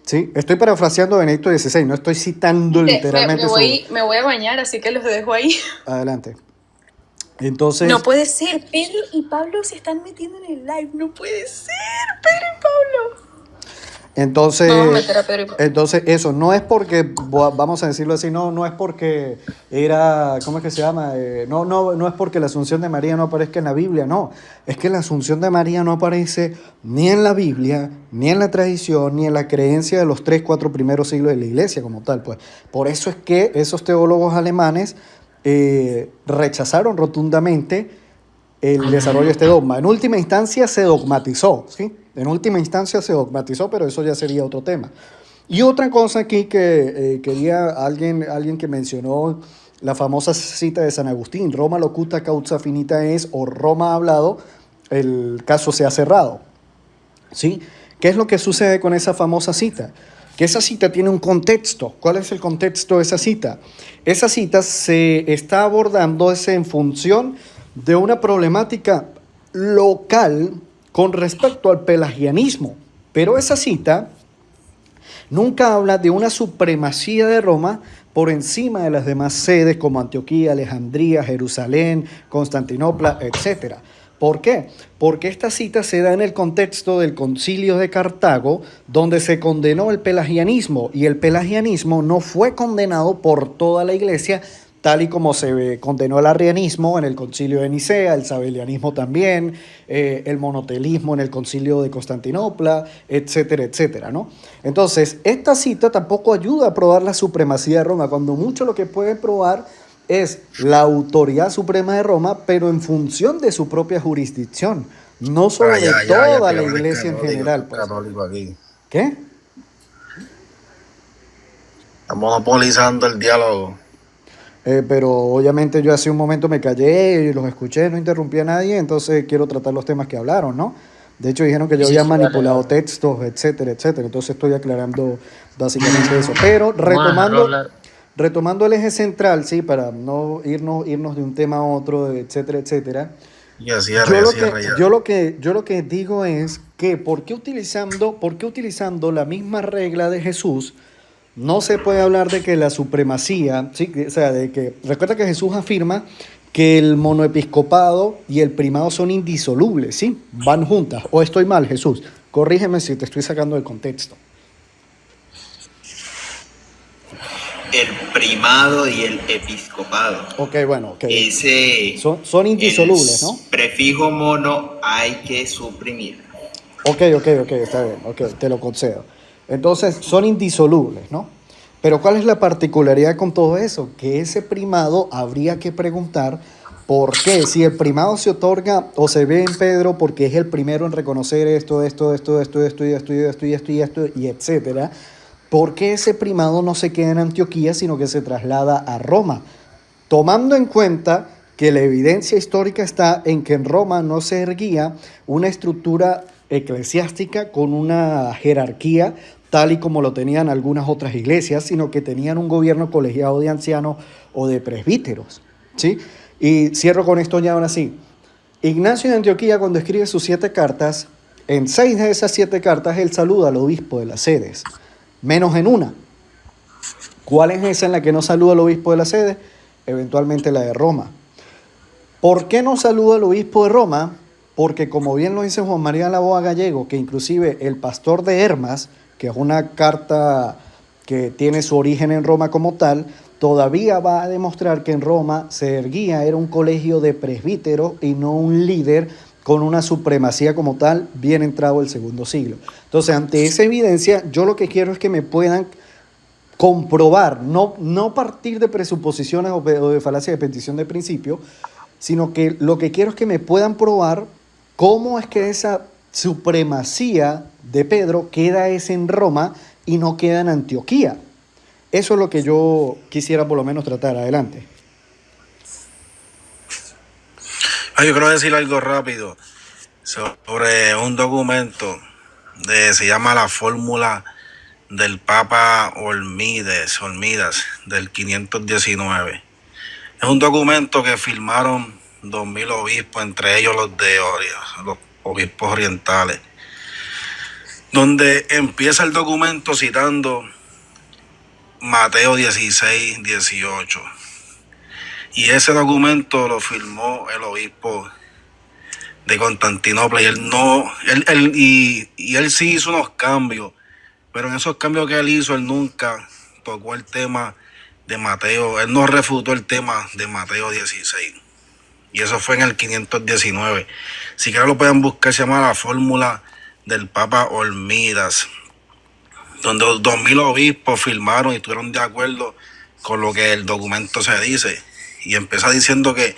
¿Sí? Estoy parafraseando a Benedicto XVI, no estoy citando literalmente.
Me voy a bañar, así que los dejo ahí.
Adelante. Entonces,
No puede ser, Pedro y Pablo se están metiendo en el live, no puede ser, Pedro y Pablo.
Entonces,
Vamos a meter a Pedro y Pablo.
entonces eso, no es porque, vamos a decirlo así, no es porque era, ¿cómo es que se llama? No es porque la Asunción de María no aparezca en la Biblia, no. Es que la Asunción de María no aparece ni en la Biblia, ni en la tradición, ni en la creencia de los 3-4 primeros siglos de la Iglesia como tal. Pues. Por eso es que esos teólogos alemanes rechazaron rotundamente el desarrollo de este dogma. En última instancia se dogmatizó, ¿sí? En última instancia se dogmatizó, pero eso ya sería otro tema. Y otra cosa aquí que quería alguien que mencionó la famosa cita de San Agustín, Roma locuta causa finita es, o Roma ha hablado, el caso se ha cerrado, ¿sí? ¿Qué es lo que sucede con esa famosa cita? Que esa cita tiene un contexto. ¿Cuál es el contexto de esa cita? Esa cita se está abordando en función de una problemática local con respecto al pelagianismo. Pero esa cita nunca habla de una supremacía de Roma por encima de las demás sedes como Antioquía, Alejandría, Jerusalén, Constantinopla, etc. ¿Por qué? Porque esta cita se da en el contexto del Concilio de Cartago, donde se condenó el pelagianismo, y el pelagianismo no fue condenado por toda la Iglesia, tal y como se condenó el arrianismo en el Concilio de Nicea, el sabelianismo también, el monotelismo en el Concilio de Constantinopla, etcétera, etcétera, ¿no? Entonces, esta cita tampoco ayuda a probar la supremacía de Roma, cuando mucho lo que puede probar es la autoridad suprema de Roma, pero en función de su propia jurisdicción, no sobre toda la Iglesia en general. Pues.
Aquí.
¿Qué?
Estamos monopolizando el diálogo.
Pero obviamente yo hace un momento me callé y los escuché, no interrumpí a nadie, entonces quiero tratar los temas que hablaron, ¿no? De hecho dijeron que yo había manipulado textos, etcétera, etcétera. Entonces estoy aclarando básicamente eso. Pero retomando el eje central, sí, para no irnos de un tema a otro, etcétera, etcétera. Yo lo que digo es que ¿por qué utilizando la misma regla de Jesús no se puede hablar de que la supremacía, ¿sí? O sea, de que recuerda que Jesús afirma que el monoepiscopado y el primado son indisolubles, ¿sí? Van juntas. ¿O estoy mal, Jesús? Corrígeme si te estoy sacando del contexto.
El primado y el episcopado.
Ok, bueno, ok.
Ese
son indisolubles, ¿no?
Prefijo mono hay que suprimir.
Ok, está bien, ok, te lo concedo. Entonces, son indisolubles, ¿no? Pero ¿cuál es la particularidad con todo eso? Que ese primado habría que preguntar por qué. Si el primado se otorga o se ve en Pedro porque es el primero en reconocer esto, y etcétera, ¿por qué ese primado no se queda en Antioquía, sino que se traslada a Roma? Tomando en cuenta que la evidencia histórica está en que en Roma no se erguía una estructura eclesiástica con una jerarquía tal y como lo tenían algunas otras iglesias, sino que tenían un gobierno colegiado de ancianos o de presbíteros, ¿sí? Y cierro con esto ya ahora sí. Ignacio de Antioquía, cuando escribe sus 7 cartas, en 6 de esas 7 cartas él saluda al obispo de las sedes, menos en una. ¿Cuál es esa en la que no saluda al obispo de la sede? Eventualmente la de Roma. ¿Por qué no saluda al obispo de Roma? Porque como bien lo dice Juan María Laboa Gallego, que inclusive el pastor de Hermas, que es una carta que tiene su origen en Roma como tal, todavía va a demostrar que en Roma se erguía, era un colegio de presbíteros y no un líder con una supremacía como tal, bien entrado el segundo siglo. Entonces, ante esa evidencia, yo lo que quiero es que me puedan comprobar, no partir de presuposiciones o de falacia de petición de principio, sino que lo que quiero es que me puedan probar cómo es que esa supremacía de Pedro queda es en Roma y no queda en Antioquía. Eso es lo que yo quisiera por lo menos tratar. Adelante.
Yo quiero decir algo rápido sobre un documento se llama la fórmula del Papa Olmidas del 519. Es un documento que firmaron 2000 obispos, entre ellos los los obispos orientales, donde empieza el documento citando Mateo 16, 18. Y ese documento lo firmó el obispo de Constantinopla y él sí hizo unos cambios, pero en esos cambios que él hizo, él nunca tocó el tema de Mateo, él no refutó el tema de Mateo 16. Y eso fue en el 519. Si quieren lo pueden buscar, se llama la fórmula del Papa Olmidas, donde 2000 obispos firmaron y estuvieron de acuerdo con lo que el documento se dice. Y empieza diciendo que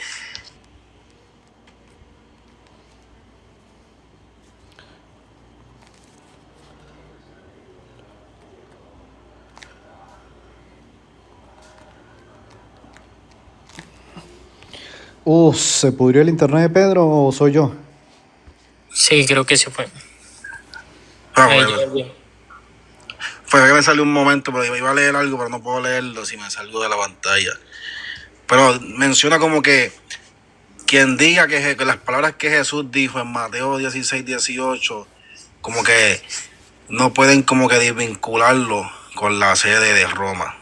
¿Se pudrió el internet de Pedro o soy yo?
Sí, creo que se fue.
Bueno, fue que me salió un momento, pero iba a leer algo, pero no puedo leerlo si me salgo de la pantalla. Pero menciona como que quien diga que las palabras que Jesús dijo en Mateo 16, 18, como que no pueden como que desvincularlo con la sede de Roma.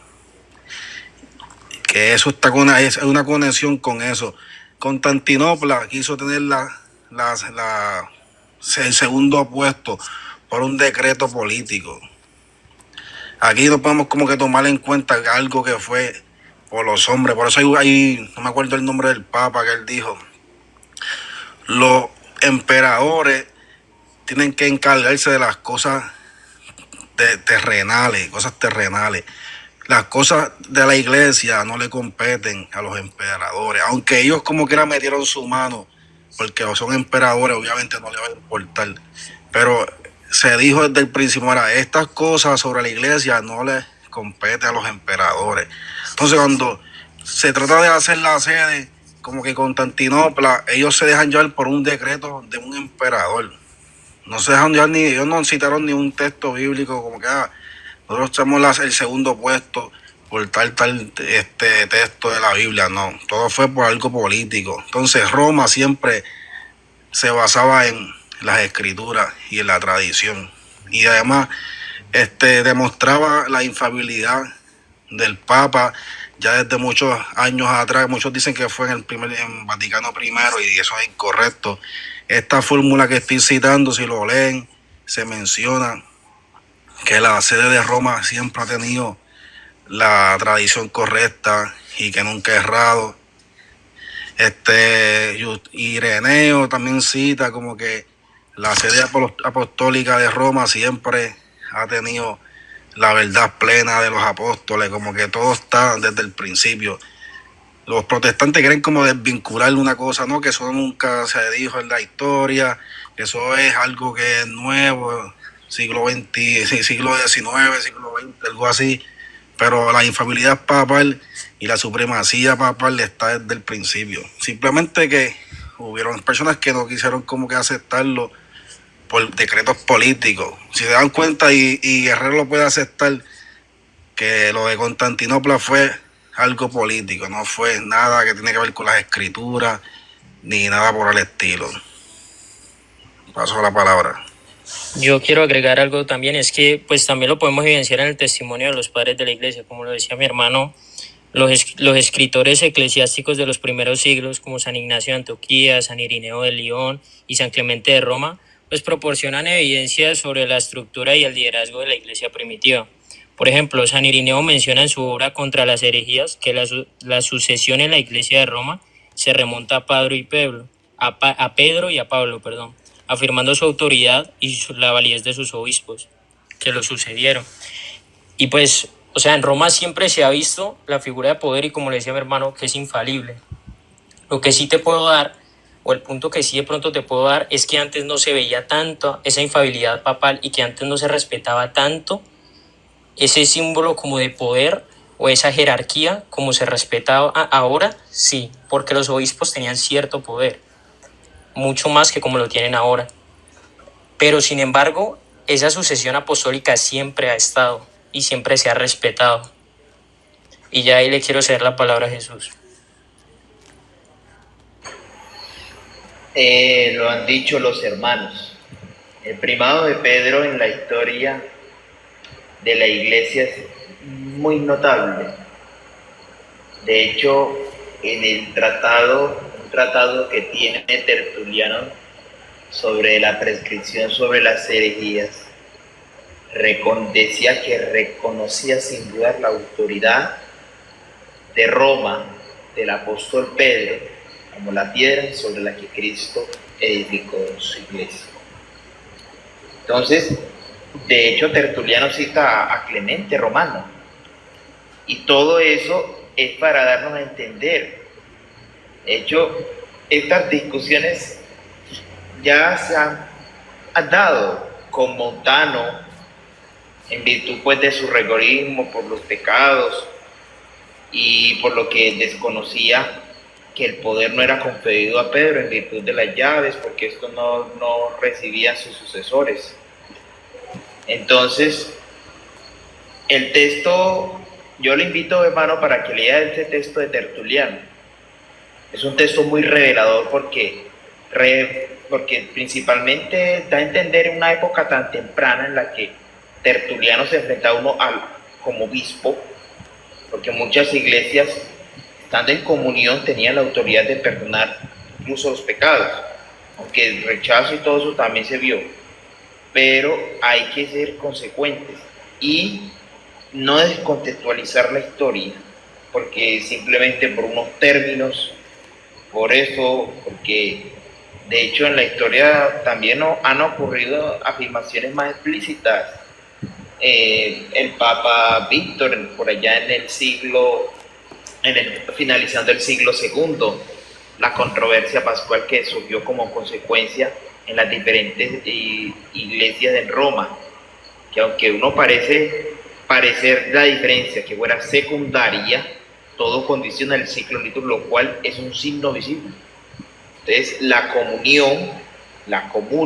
Que eso está es una conexión con eso. Constantinopla quiso tener el segundo puesto por un decreto político. Aquí no podemos como que tomar en cuenta algo que fue por los hombres. Por eso hay no me acuerdo el nombre del Papa que él dijo, los emperadores tienen que encargarse de las cosas terrenales. Las cosas de la iglesia no le competen a los emperadores, aunque ellos como quiera metieron su mano, porque son emperadores, obviamente no les va a importar. Pero se dijo desde el principio, estas cosas sobre la iglesia no les competen a los emperadores. Entonces cuando se trata de hacer la sede, como que Constantinopla, ellos se dejan llevar por un decreto de un emperador. No se dejan llevar ellos no citaron ni un texto bíblico como que nosotros tenemos el segundo puesto por tal texto de la Biblia. No, todo fue por algo político. Entonces Roma siempre se basaba en las escrituras y en la tradición. Y además demostraba la infalibilidad del Papa ya desde muchos años atrás. Muchos dicen que fue en Vaticano I y eso es incorrecto. Esta fórmula que estoy citando, si lo leen, se menciona que la sede de Roma siempre ha tenido la tradición correcta y que nunca ha errado. Ireneo también cita como que la sede apostólica de Roma siempre ha tenido la verdad plena de los apóstoles, como que todo está desde el principio. Los protestantes quieren como desvincular una cosa, ¿no? Que eso nunca se dijo en la historia, que eso es algo que es nuevo, siglo XIX, siglo XX, algo así. Pero la infalibilidad papal y la supremacía papal está desde el principio. Simplemente que hubieron personas que no quisieron como que aceptarlo por decretos políticos. Si se dan cuenta, y Guerrero lo puede aceptar, que lo de Constantinopla fue algo político, no fue nada que tiene que ver con las escrituras, ni nada por el estilo. Paso la palabra.
Yo quiero agregar algo también, es que pues también lo podemos evidenciar en el testimonio de los padres de la iglesia, como lo decía mi hermano, los escritores eclesiásticos de los primeros siglos, como San Ignacio de Antioquía, San Irineo de León y San Clemente de Roma, pues proporcionan evidencias sobre la estructura y el liderazgo de la iglesia primitiva. Por ejemplo, San Irineo menciona en su obra Contra las herejías que la sucesión en la iglesia de Roma se remonta a Pedro y a Pablo, afirmando su autoridad y la validez de sus obispos que lo sucedieron. Y pues, o sea, en Roma siempre se ha visto la figura de poder y, como le decía mi hermano, que es infalible. Lo que sí te puedo dar, o el punto que sí de pronto te puedo dar, es que antes no se veía tanto esa infalibilidad papal y que antes no se respetaba tanto ese símbolo como de poder o esa jerarquía como se respetaba ahora, sí, porque los obispos tenían cierto poder, mucho más que como lo tienen ahora. Pero sin embargo, esa sucesión apostólica siempre ha estado y siempre se ha respetado. Y ya ahí le quiero ceder la palabra a Jesús.
Lo han dicho los hermanos. El primado de Pedro en la historia de la iglesia es muy notable. De hecho, en el tratado, un tratado que tiene Tertuliano sobre la prescripción sobre las herejías, decía que reconocía sin duda la autoridad de Roma, del apóstol Pedro, como la piedra sobre la que Cristo edificó su iglesia. Entonces, de hecho, Tertuliano cita a Clemente Romano, y todo eso es para darnos a entender. De hecho, estas discusiones ya se han dado con Montano, en virtud pues de su rigorismo por los pecados y por lo que desconocía que el poder no era conferido a Pedro en virtud de las llaves, porque esto no recibían sus sucesores. Entonces, el texto, yo le invito, hermano, para que lea este texto de Tertuliano. Es un texto muy revelador porque principalmente da a entender en una época tan temprana en la que Tertuliano se enfrentaba como obispo, porque muchas iglesias, estando en comunión, tenían la autoridad de perdonar incluso los pecados, aunque el rechazo y todo eso también se vio. Pero hay que ser consecuentes y no descontextualizar la historia, porque simplemente por unos términos, por eso, porque de hecho en la historia también han ocurrido afirmaciones más explícitas. El Papa Víctor, por allá finalizando el siglo II, la controversia pascual que surgió como consecuencia en las diferentes iglesias en Roma, que aunque uno parecer la diferencia que fuera secundaria, todo condiciona el ciclo litúrgico, lo cual es un signo visible. Entonces la comunión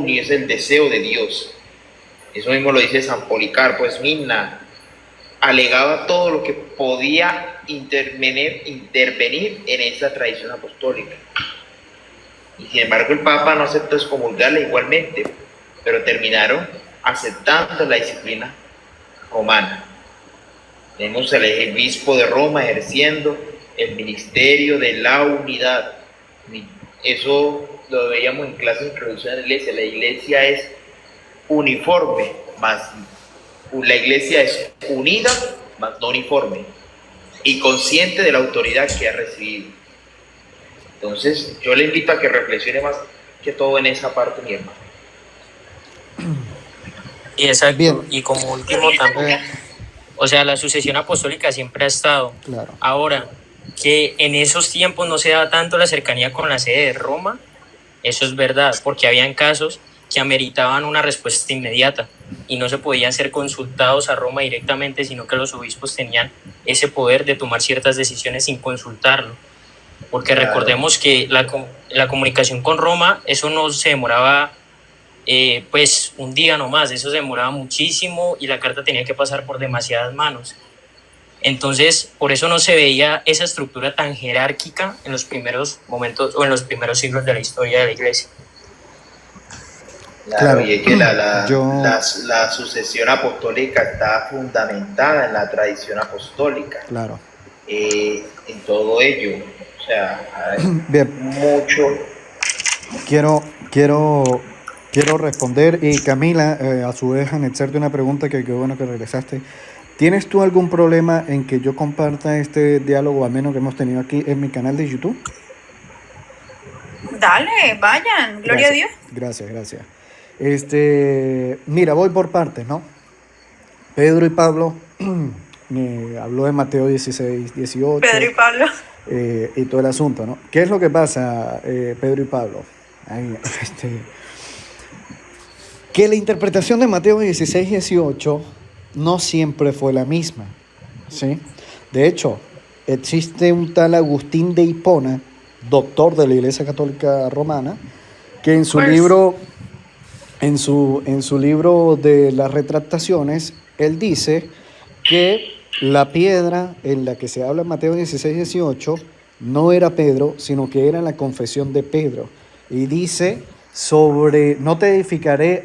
es el deseo de Dios. Eso mismo lo dice San Policarpo Esmina, alegaba todo lo que podía intervenir en esa tradición apostólica. Y sin embargo el Papa no aceptó excomulgarla igualmente, pero terminaron aceptando la disciplina romana. Tenemos al obispo de Roma ejerciendo el ministerio de la unidad. Eso lo veíamos en clase de introducción a la iglesia. La iglesia es uniforme, la iglesia es unida, más no uniforme, y consciente de la autoridad que ha recibido. Entonces, yo le invito a que reflexione más que todo en esa parte, mi hermano.
Y exacto.
Bien.
Y como último también, o sea, la sucesión apostólica siempre ha estado.
Claro.
Ahora, que en esos tiempos no se daba tanto la cercanía con la sede de Roma, eso es verdad, porque habían casos que ameritaban una respuesta inmediata y no se podían ser consultados a Roma directamente, sino que los obispos tenían ese poder de tomar ciertas decisiones sin consultarlo. Porque claro, recordemos que la comunicación con Roma, eso no se demoraba pues un día nomás, eso se demoraba muchísimo y la carta tenía que pasar por demasiadas manos. Entonces, por eso no se veía esa estructura tan jerárquica en los primeros momentos o en los primeros siglos de la historia de la iglesia.
Claro, y es que
yo,
la sucesión apostólica está fundamentada en la tradición apostólica,
claro.
en todo ello. O sea, hay
Bien,
mucho.
quiero responder y Camila, a su vez, anexarte una pregunta que qué bueno que regresaste. ¿Tienes tú algún problema en que yo comparta este diálogo ameno que hemos tenido aquí en mi canal de YouTube?
Dale, vayan, gloria a Dios.
Gracias. Mira, voy por partes, ¿no? Pedro y Pablo me habló de Mateo 16, 18.
Pedro y Pablo.
Y todo el asunto, ¿no? ¿Qué es lo que pasa, Pedro y Pablo? Ahí, que la interpretación de Mateo 16, 18 no siempre fue la misma, ¿sí? De hecho, existe un tal Agustín de Hipona, doctor de la Iglesia Católica Romana, que en su libro de las retractaciones, él dice que la piedra en la que se habla en Mateo 16, 18 no era Pedro, sino que era la confesión de Pedro. Y dice no edificaré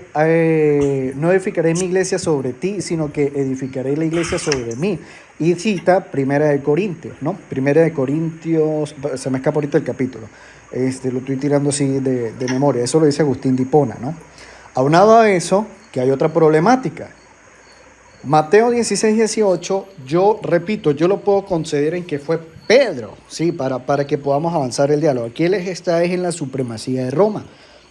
mi iglesia sobre ti, sino que edificaré la iglesia sobre mí. Y cita Primera de Corintios, ¿no? Primera de Corintios, se me escapa ahorita el capítulo. Lo estoy tirando así de memoria. Eso lo dice Agustín de Hipona, ¿no? Aunado a eso, que hay otra problemática. Mateo 16, 18, yo repito, yo lo puedo conceder en que fue Pedro, ¿sí? Para que podamos avanzar el diálogo. Aquí él está en la supremacía de Roma,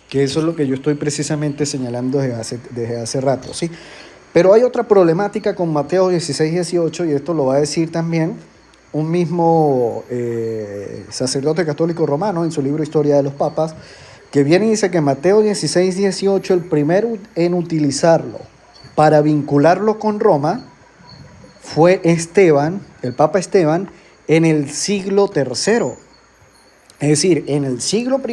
que eso es lo que yo estoy precisamente señalando desde hace rato, ¿sí? Pero hay otra problemática con Mateo 16, 18, y esto lo va a decir también un mismo sacerdote católico romano en su libro Historia de los Papas, que viene y dice que Mateo 16, 18, el primero en utilizarlo para vincularlo con Roma fue Esteban, el Papa Esteban, en el siglo III. Es decir, en el siglo I,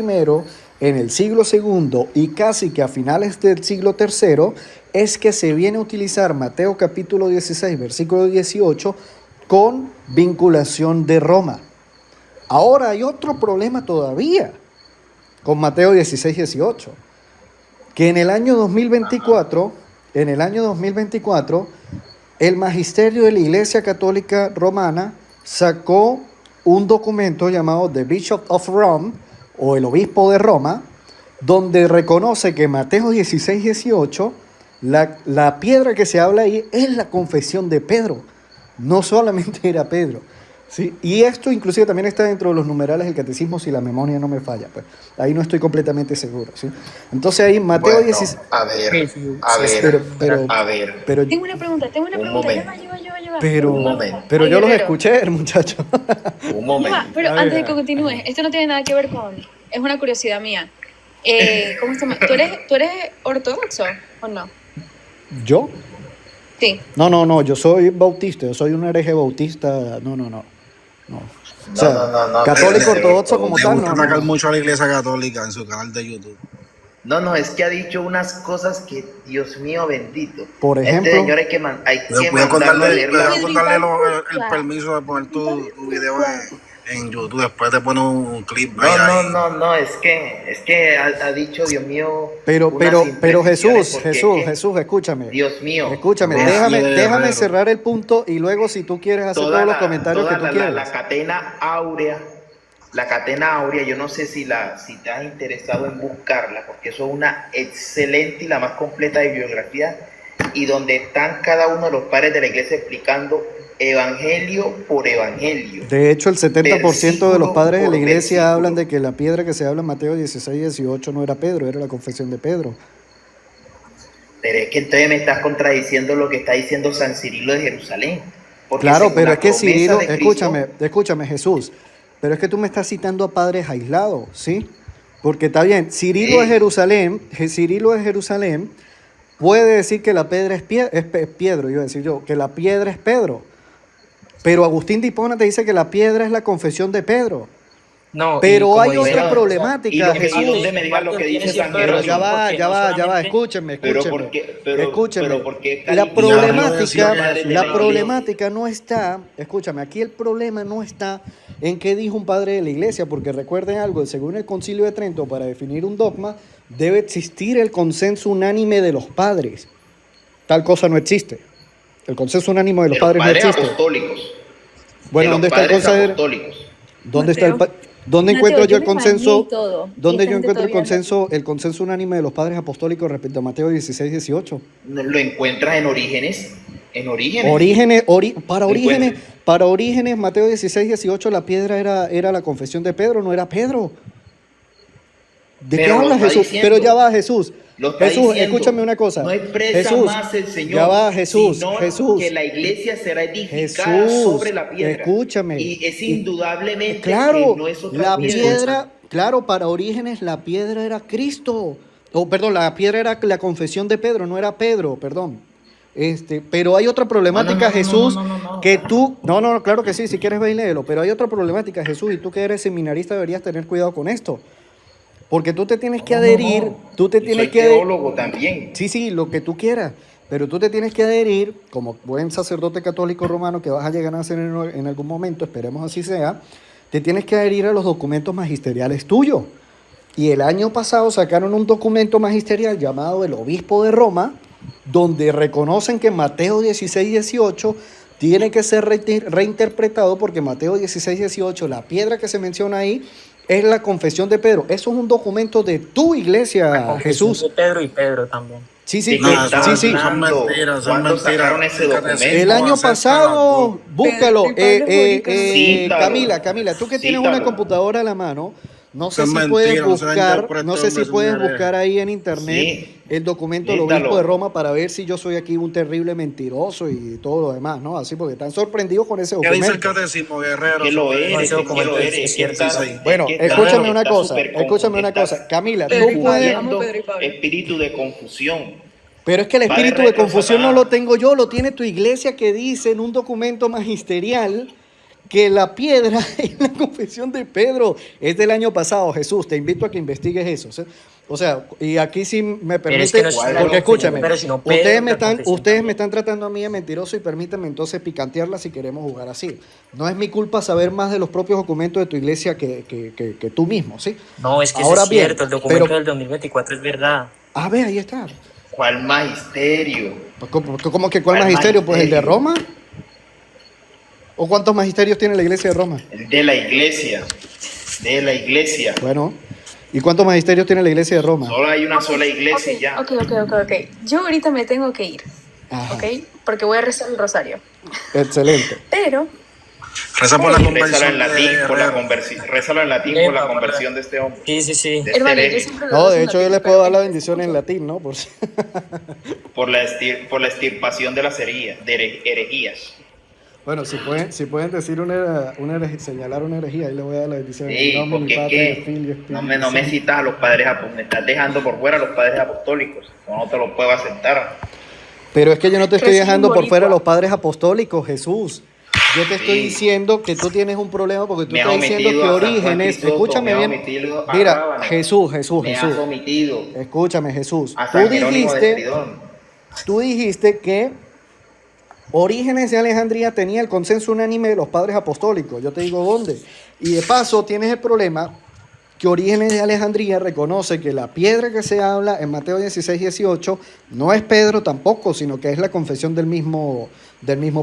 en el siglo II y casi que a finales del siglo III es que se viene a utilizar Mateo capítulo 16, versículo 18 con vinculación de Roma. Ahora hay otro problema todavía con Mateo 16, 18, que en el año 2024, el magisterio de la Iglesia Católica Romana sacó un documento llamado The Bishop of Rome, o el Obispo de Roma, donde reconoce que Mateo 16, 18, la piedra que se habla ahí es la confesión de Pedro, no solamente era Pedro, ¿sí? Y esto inclusive también está dentro de los numerales del catecismo, si la memoria no me falla, pues ahí no estoy completamente seguro, ¿sí? Entonces ahí Mateo
Bueno,
16...
a ver,
pero
Tengo una pregunta,
un momento, un momento,
pero
Ay,
yo los
Guerrero.
escuché, muchachos.
un momento.
Pero
A ver,
antes de que continúes, esto no tiene nada que ver con... Es una curiosidad mía. ¿Cómo se llama? ¿Tú eres ortodoxo o no?
¿Yo?
Sí.
No, yo soy bautista, yo soy un hereje bautista, no. O sea,
No,
católico
pero-
ortodoxo como
Le
tal,
gusta
no.
atacar mucho a la iglesia católica en su canal de YouTube.
No, es que ha dicho unas cosas que, Dios mío bendito.
Por ejemplo,
Este señor hay que
Voy a
mandarlo a leer la...
el permiso de poner tu video en YouTube. Después te pone un clip.
No, es que ha dicho, Dios mío.
pero
unas imprecisiones,
Jesús, escúchame.
Dios mío.
Escúchame,
Messi
déjame
Guerrero.
cerrar el punto y luego si tú quieres hacer todos los comentarios que tú
la
quieras.
catena áurea, yo no sé si te has interesado en buscarla, porque eso es una excelente y la más completa de bibliografía, y donde están cada uno de los padres de la iglesia explicando evangelio por evangelio.
De hecho, el 70% de los padres de la
por
iglesia
versículo.
hablan de que la piedra que se habla en Mateo 16, 18 no era Pedro, era la confesión de Pedro.
Pero es que entonces me estás contradiciendo lo que está diciendo San Cirilo de Jerusalén. Porque
Claro,
según
pero
la
es que
promesa
Cirilo,
de Cristo,
escúchame Jesús, pero es que tú me estás citando a padres aislados, ¿sí? Porque está bien, Cirilo de Jerusalén puede decir que la piedra es Pedro, iba a decir yo, que la piedra es Pedro, pero Agustín de Hipona te dice que la piedra es la confesión de Pedro.
No, y
Pero
como
hay
dice-
otra
y
problemática,
lo que-
Jesús.
y donde me diga lo que dice San
Pero
Jerónimo.
ya va,
porque no
escúchenme.
Pero ¿por qué? Pero ¿por qué
La
calificar
problemática,
a los padres de
la
iglesia?
problemática no está, escúchame, aquí el problema no está en qué dijo un padre de la iglesia, porque recuerden algo, según el Concilio de Trento, para definir un dogma, debe existir el consenso unánime de los padres. Tal cosa no existe. El consenso unánime de los
De los
padres no
padres
existe.
apostólicos.
Bueno,
De
¿dónde
los
está el
padres
consenso?
apostólicos.
¿Dónde está el
Mateo.
¿Dónde
Mateo,
encuentro yo
yo
el
me bañé
consenso?
y todo, y
¿Dónde
esta
yo
gente
encuentro
todavía
el consenso unánime de los padres apostólicos respecto a Mateo 16, 18?
Lo encuentras en Orígenes. En Orígenes.
Para Orígenes, Mateo 16, 18, la piedra era la confesión de Pedro, no era Pedro. ¿De qué
Pero lo
habla
está
Jesús?
diciendo.
Pero ya va Jesús.
Lo está
Jesús,
diciendo.
escúchame una cosa.
No expresa
Jesús,
más el Señor.
ya va Jesús,
sino
Jesús.
que la iglesia será edificada
Jesús,
sobre la piedra.
escúchame.
Y es indudablemente
Claro,
que no es otra
la
piedra.
piedra, claro, para Orígenes la piedra era Cristo. Perdón, la piedra era la confesión de Pedro, no era Pedro, perdón. Pero hay otra problemática, Jesús, que tú, no, claro que sí, si quieres ve y léelo, pero hay otra problemática, Jesús, y tú que eres seminarista deberías tener cuidado con esto, porque tú te tienes que adherir, tú te
Y
tienes
soy
que
teólogo también.
Sí, lo que tú quieras, pero tú te tienes que adherir, como buen sacerdote católico romano que vas a llegar a ser en algún momento, esperemos así sea, te tienes que adherir a los documentos magisteriales tuyos. Y el año pasado sacaron un documento magisterial llamado el Obispo de Roma, donde reconocen que Mateo 16, 18 tiene que ser reinterpretado porque Mateo 16, 18, la piedra que se menciona ahí, es la confesión de Pedro. Eso es un documento de tu iglesia, Jesús.
De Pedro y Pedro también.
Sí,
¿De qué
Nah,
estás
sí, sí.
hablando?
Son
¿Cuándo
mentiras.
sacaron ese documento?
El año pasado, búscalo.
Pedro y Pablo es
Cítalo.
Camila, tú que tienes
Cítalo.
una computadora a la mano, no sé
Eso es
si
mentira,
puedes
no se la
buscar,
interprete,
no sé si
hombre,
puedes
señores.
buscar ahí en internet
Sí.
el documento del
Cítalo.
Obispo de Roma para ver si yo soy aquí un terrible mentiroso y todo lo demás, ¿no? Así porque están sorprendidos con ese
¿Qué dice el
documento.
catecismo, guerrero?
Que lo
sobre
eres,
ese
que
documento
lo
es
eres.
cierto,
Estás-
sí.
Bueno,
es que estás-
escúchame una
estás
cosa,
súper
escúchame una
estás
cosa. Camila, tú
Pedro y Pablo,
puedes...
amo Pedro y Pablo.
espíritu de confusión.
Pero es que el
Va de
espíritu de
retro,
confusión no
Satanás.
lo tengo yo, lo tiene tu iglesia que dice en un documento magisterial que la piedra es la confesión de Pedro. Es del año pasado, Jesús, te invito a que investigues eso. ¿Sí? O sea, y aquí sí me
Pero es
permite,
que no es
una
porque
confesión,
escúchame,
pero si no Pedro,
ustedes me
la
están,
confesión
ustedes me
también.
están tratando a mí de mentiroso y permítanme entonces picantearla si queremos jugar así. No es mi culpa saber más de los propios documentos de tu iglesia que tú mismo, ¿sí?
No, es que
Ahora
eso es
bien,
cierto, el documento
pero-
del 2024 es verdad.
A ver, ahí está.
¿Cuál magisterio?
Pues, ¿cómo que cuál
¿Cuál
magisterio? Pues el de
magisterio?
Roma. ¿O cuántos magisterios tiene la iglesia de Roma?
De la iglesia. De la iglesia.
Bueno, ¿y cuántos magisterios tiene la iglesia de Roma?
Solo hay una sola iglesia y ya.
Ok. Yo ahorita me tengo que ir,
Ajá,
¿ok? Porque voy a rezar el rosario.
excelente.
Pero,
Reza por la
Rézalo
conversión.
en latín
de
por la
Herrera.
conversión. Rézalo en latín por la conversión de este hombre.
Sí, sí, sí.
De este
hermano, yo
hereje.
siempre lo
No,
rezo
de
en
hecho yo
latín,
les puedo
pero
dar la
en
bendición en
escucho.
latín, ¿no? Por si-
Por la extirpación de las herejías. Herejías.
Bueno, si pueden decir señalar una herejía, ahí le voy a dar la bendición.
Sí,
En nombre
porque
del
es
Padre, del
que
Filio, Espíritu
no me
Santo.
citas a los padres apóstolicos. Me estás dejando por fuera a los padres apostólicos. No te lo puedo aceptar.
Pero es que yo no te estoy
Recién
dejando por
boricua.
fuera a los padres apostólicos, Jesús. Yo te estoy
Sí.
diciendo que tú tienes un problema porque tú
Me has
estás diciendo
omitido
que
a San Juan
Orígenes,
Crisóstomo,
escúchame
me has
bien.
omitido a
Mira,
Rábano,
Jesús.
Me has omitido
Escúchame, Jesús.
a
Tú
San Jerónimo de
dijiste,
Estridón.
tú dijiste que Orígenes de Alejandría tenía el consenso unánime de los padres apostólicos. Yo te digo dónde. Y de paso tienes el problema que Orígenes de Alejandría reconoce que la piedra que se habla en Mateo 16, 18 no es Pedro tampoco, sino que es la confesión del mismo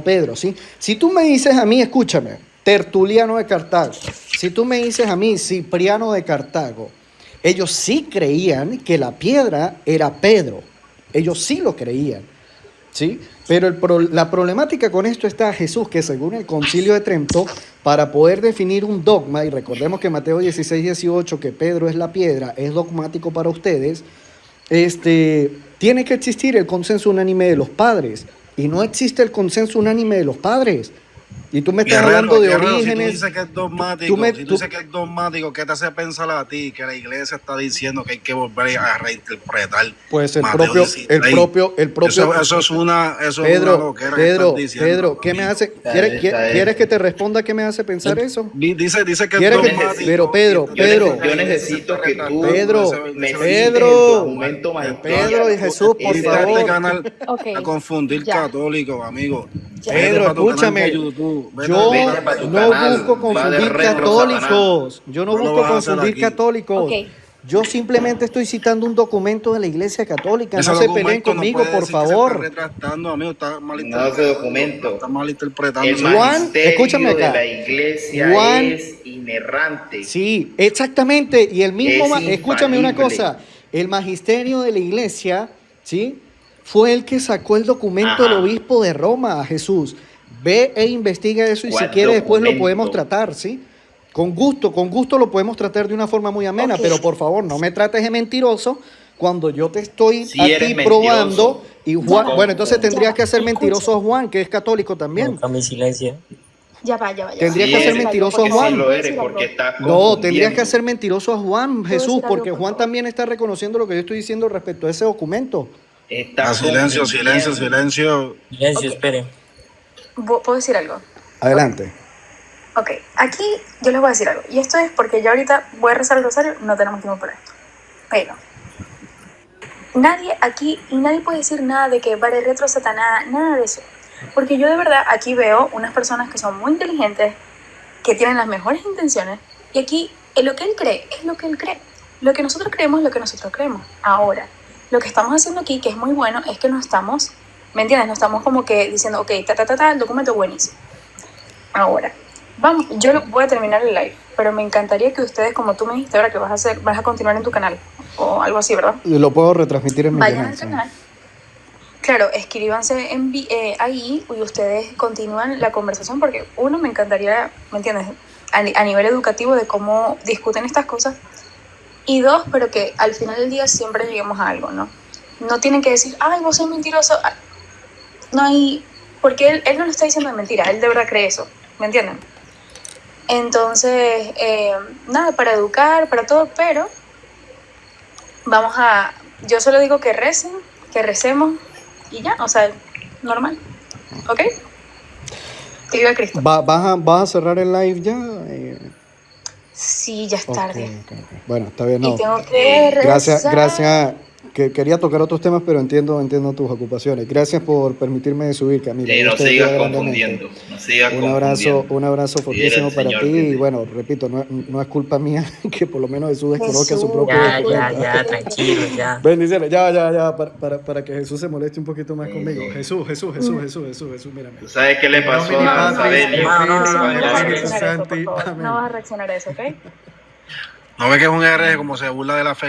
Pedro, ¿sí? Si tú me dices a mí, escúchame, Tertuliano de Cartago, si tú me dices a mí, Cipriano de Cartago, ellos sí creían que la piedra era Pedro. Ellos sí lo creían, ¿sí? Pero la problemática con esto está, Jesús, que según el Concilio de Trento, para poder definir un dogma, y recordemos que Mateo 16, 18, que Pedro es la piedra, es dogmático para ustedes, tiene que existir el consenso unánime de los padres. Y no existe el consenso unánime de los padres. Y tú me estás
Guerrero,
hablando de
Guerrero,
orígenes.
Si tú dices que es dogmático, ¿qué te hace pensar a ti que la iglesia está diciendo que hay que volver a reinterpretar?
Pues el
Mateo
propio,
16?
el propio.
Eso es una
Pedro,
loquera que
Pedro,
estás diciendo.
Pedro, ¿qué me hace? ¿Quieres que te responda qué me hace pensar eso?
Dice que es
¿Quieres que-
dogmático.
pero Pedro,
Yo necesito que tú
Pedro,
me cites
Pedro,
el documento magistral.
Pedro y Jesús, por
Ese
Este
favor.
canal
Ok,
a confundir
ya.
católicos, amigo.
Ya.
Vete
Pedro,
pa' tu canal de
escúchame.
YouTube, vete
Yo
Vete
pa'
pa' tu
no
canal,
busco
va de
confundir
retro,
católicos. Yo no
No lo
busco
vas a hacer
confundir
aquí.
católicos.
Ok.
Yo simplemente estoy citando un documento de la Iglesia Católica.
Ese
No se peleen
documento no
conmigo,
puede
por
decir que se
favor.
está retractando, amigo, está
No, ese
malinterpretando.
documento.
Está malinterpretando.
El
ese
Juan,
magisterio
escúchame acá.
de la iglesia
Juan-
es inerrante.
Sí, exactamente. Y el mismo,
Es
escúchame una
infalible.
cosa, el magisterio de la iglesia, ¿sí? Fue el que sacó el documento del
Ajá.
obispo de Roma, Jesús. Ve e investiga eso y si
¿Cuál
quiere después lo
documento?
podemos tratar, ¿sí? Con gusto lo podemos tratar de una forma muy amena,
Ok.
pero por favor no me trates de mentiroso cuando yo te estoy
Sí
a
eres
ti
mentiroso.
probando y Juan,
Ya.
bueno, entonces tendrías
Ya,
que hacer
escucha.
mentiroso a Juan, que es católico también.
Nunca mi silencio.
Ya va, ya va.
Tendrías
Sí
que hacer
eres,
mentiroso a
porque
Juan.
sí lo eres, porque estás
No,
confundiendo.
tendrías que hacer mentiroso a Juan, Jesús,
decir algo,
porque
por
Juan
favor?
también está reconociendo lo que yo estoy diciendo respecto a ese documento.
Estás
Silencio,
confundiendo.
silencio.
Silencio,
Ok.
espere.
¿Puedo decir algo?
Adelante.
Ok, aquí yo les voy a decir algo. Y esto es porque yo ahorita voy a rezar el rosario, no tenemos tiempo para esto. Pero nadie aquí, y nadie puede decir nada de que vale retro Satanás, nada de eso. Porque yo de verdad aquí veo unas personas que son muy inteligentes, que tienen las mejores intenciones, y aquí lo que él cree es lo que él cree. Lo que nosotros creemos es lo que nosotros creemos. Ahora, lo que estamos haciendo aquí, que es muy bueno, es que no estamos, ¿me entiendes? No estamos como que diciendo, ok, el documento es buenísimo. Ahora, vamos, voy a terminar el live, pero me encantaría que ustedes, como tú me dijiste ahora que vas a continuar en tu canal, o algo así, ¿verdad?
Lo puedo retransmitir en mi
Vayan
canal.
al
sí.
canal. Claro, escríbanse ahí y ustedes continúan la conversación porque uno, me encantaría, ¿me entiendes? A nivel educativo de cómo discuten estas cosas. Y dos, pero que al final del día siempre lleguemos a algo, ¿no? No tienen que decir, ay, vos sos mentiroso. No hay, porque él no lo está diciendo de mentira, él de verdad cree eso, ¿me entienden? Entonces, nada, para educar, para todo, pero yo solo digo que recen, que recemos y ya, o sea, normal, ¿ok? Que viva Cristo.
¿Vas a cerrar el live ya?
Sí, ya es tarde.
Ok. Bueno, está bien, no.
Y tengo que rezar.
Gracias. Que quería tocar otros temas, pero entiendo tus ocupaciones. Gracias por permitirme subir, Camila.
Sí,
Yo
no
te
sigas
pido grandemente.
confundiendo. No sigas
Un abrazo
confundiendo.
fortísimo
el
para
Señor
ti.
que te-
Y bueno, repito, no es culpa mía que por lo menos Jesús desconozca su
Jesús.
propio
Ya,
documento.
ya, tranquilo, ya.
Bendiciones, ya, para que Jesús se moleste un poquito más conmigo. Jesús, mírame.
¿Tú sabes qué le pasó
Domini
a
Patris,
Sabelio?
No, no, no,
No
no,
vas a
no,
reaccionar a eso, por
Santi.
favor.
Amén.
No vas a reaccionar a eso, ¿ok?
No ve que es un hereje como se burla de la fe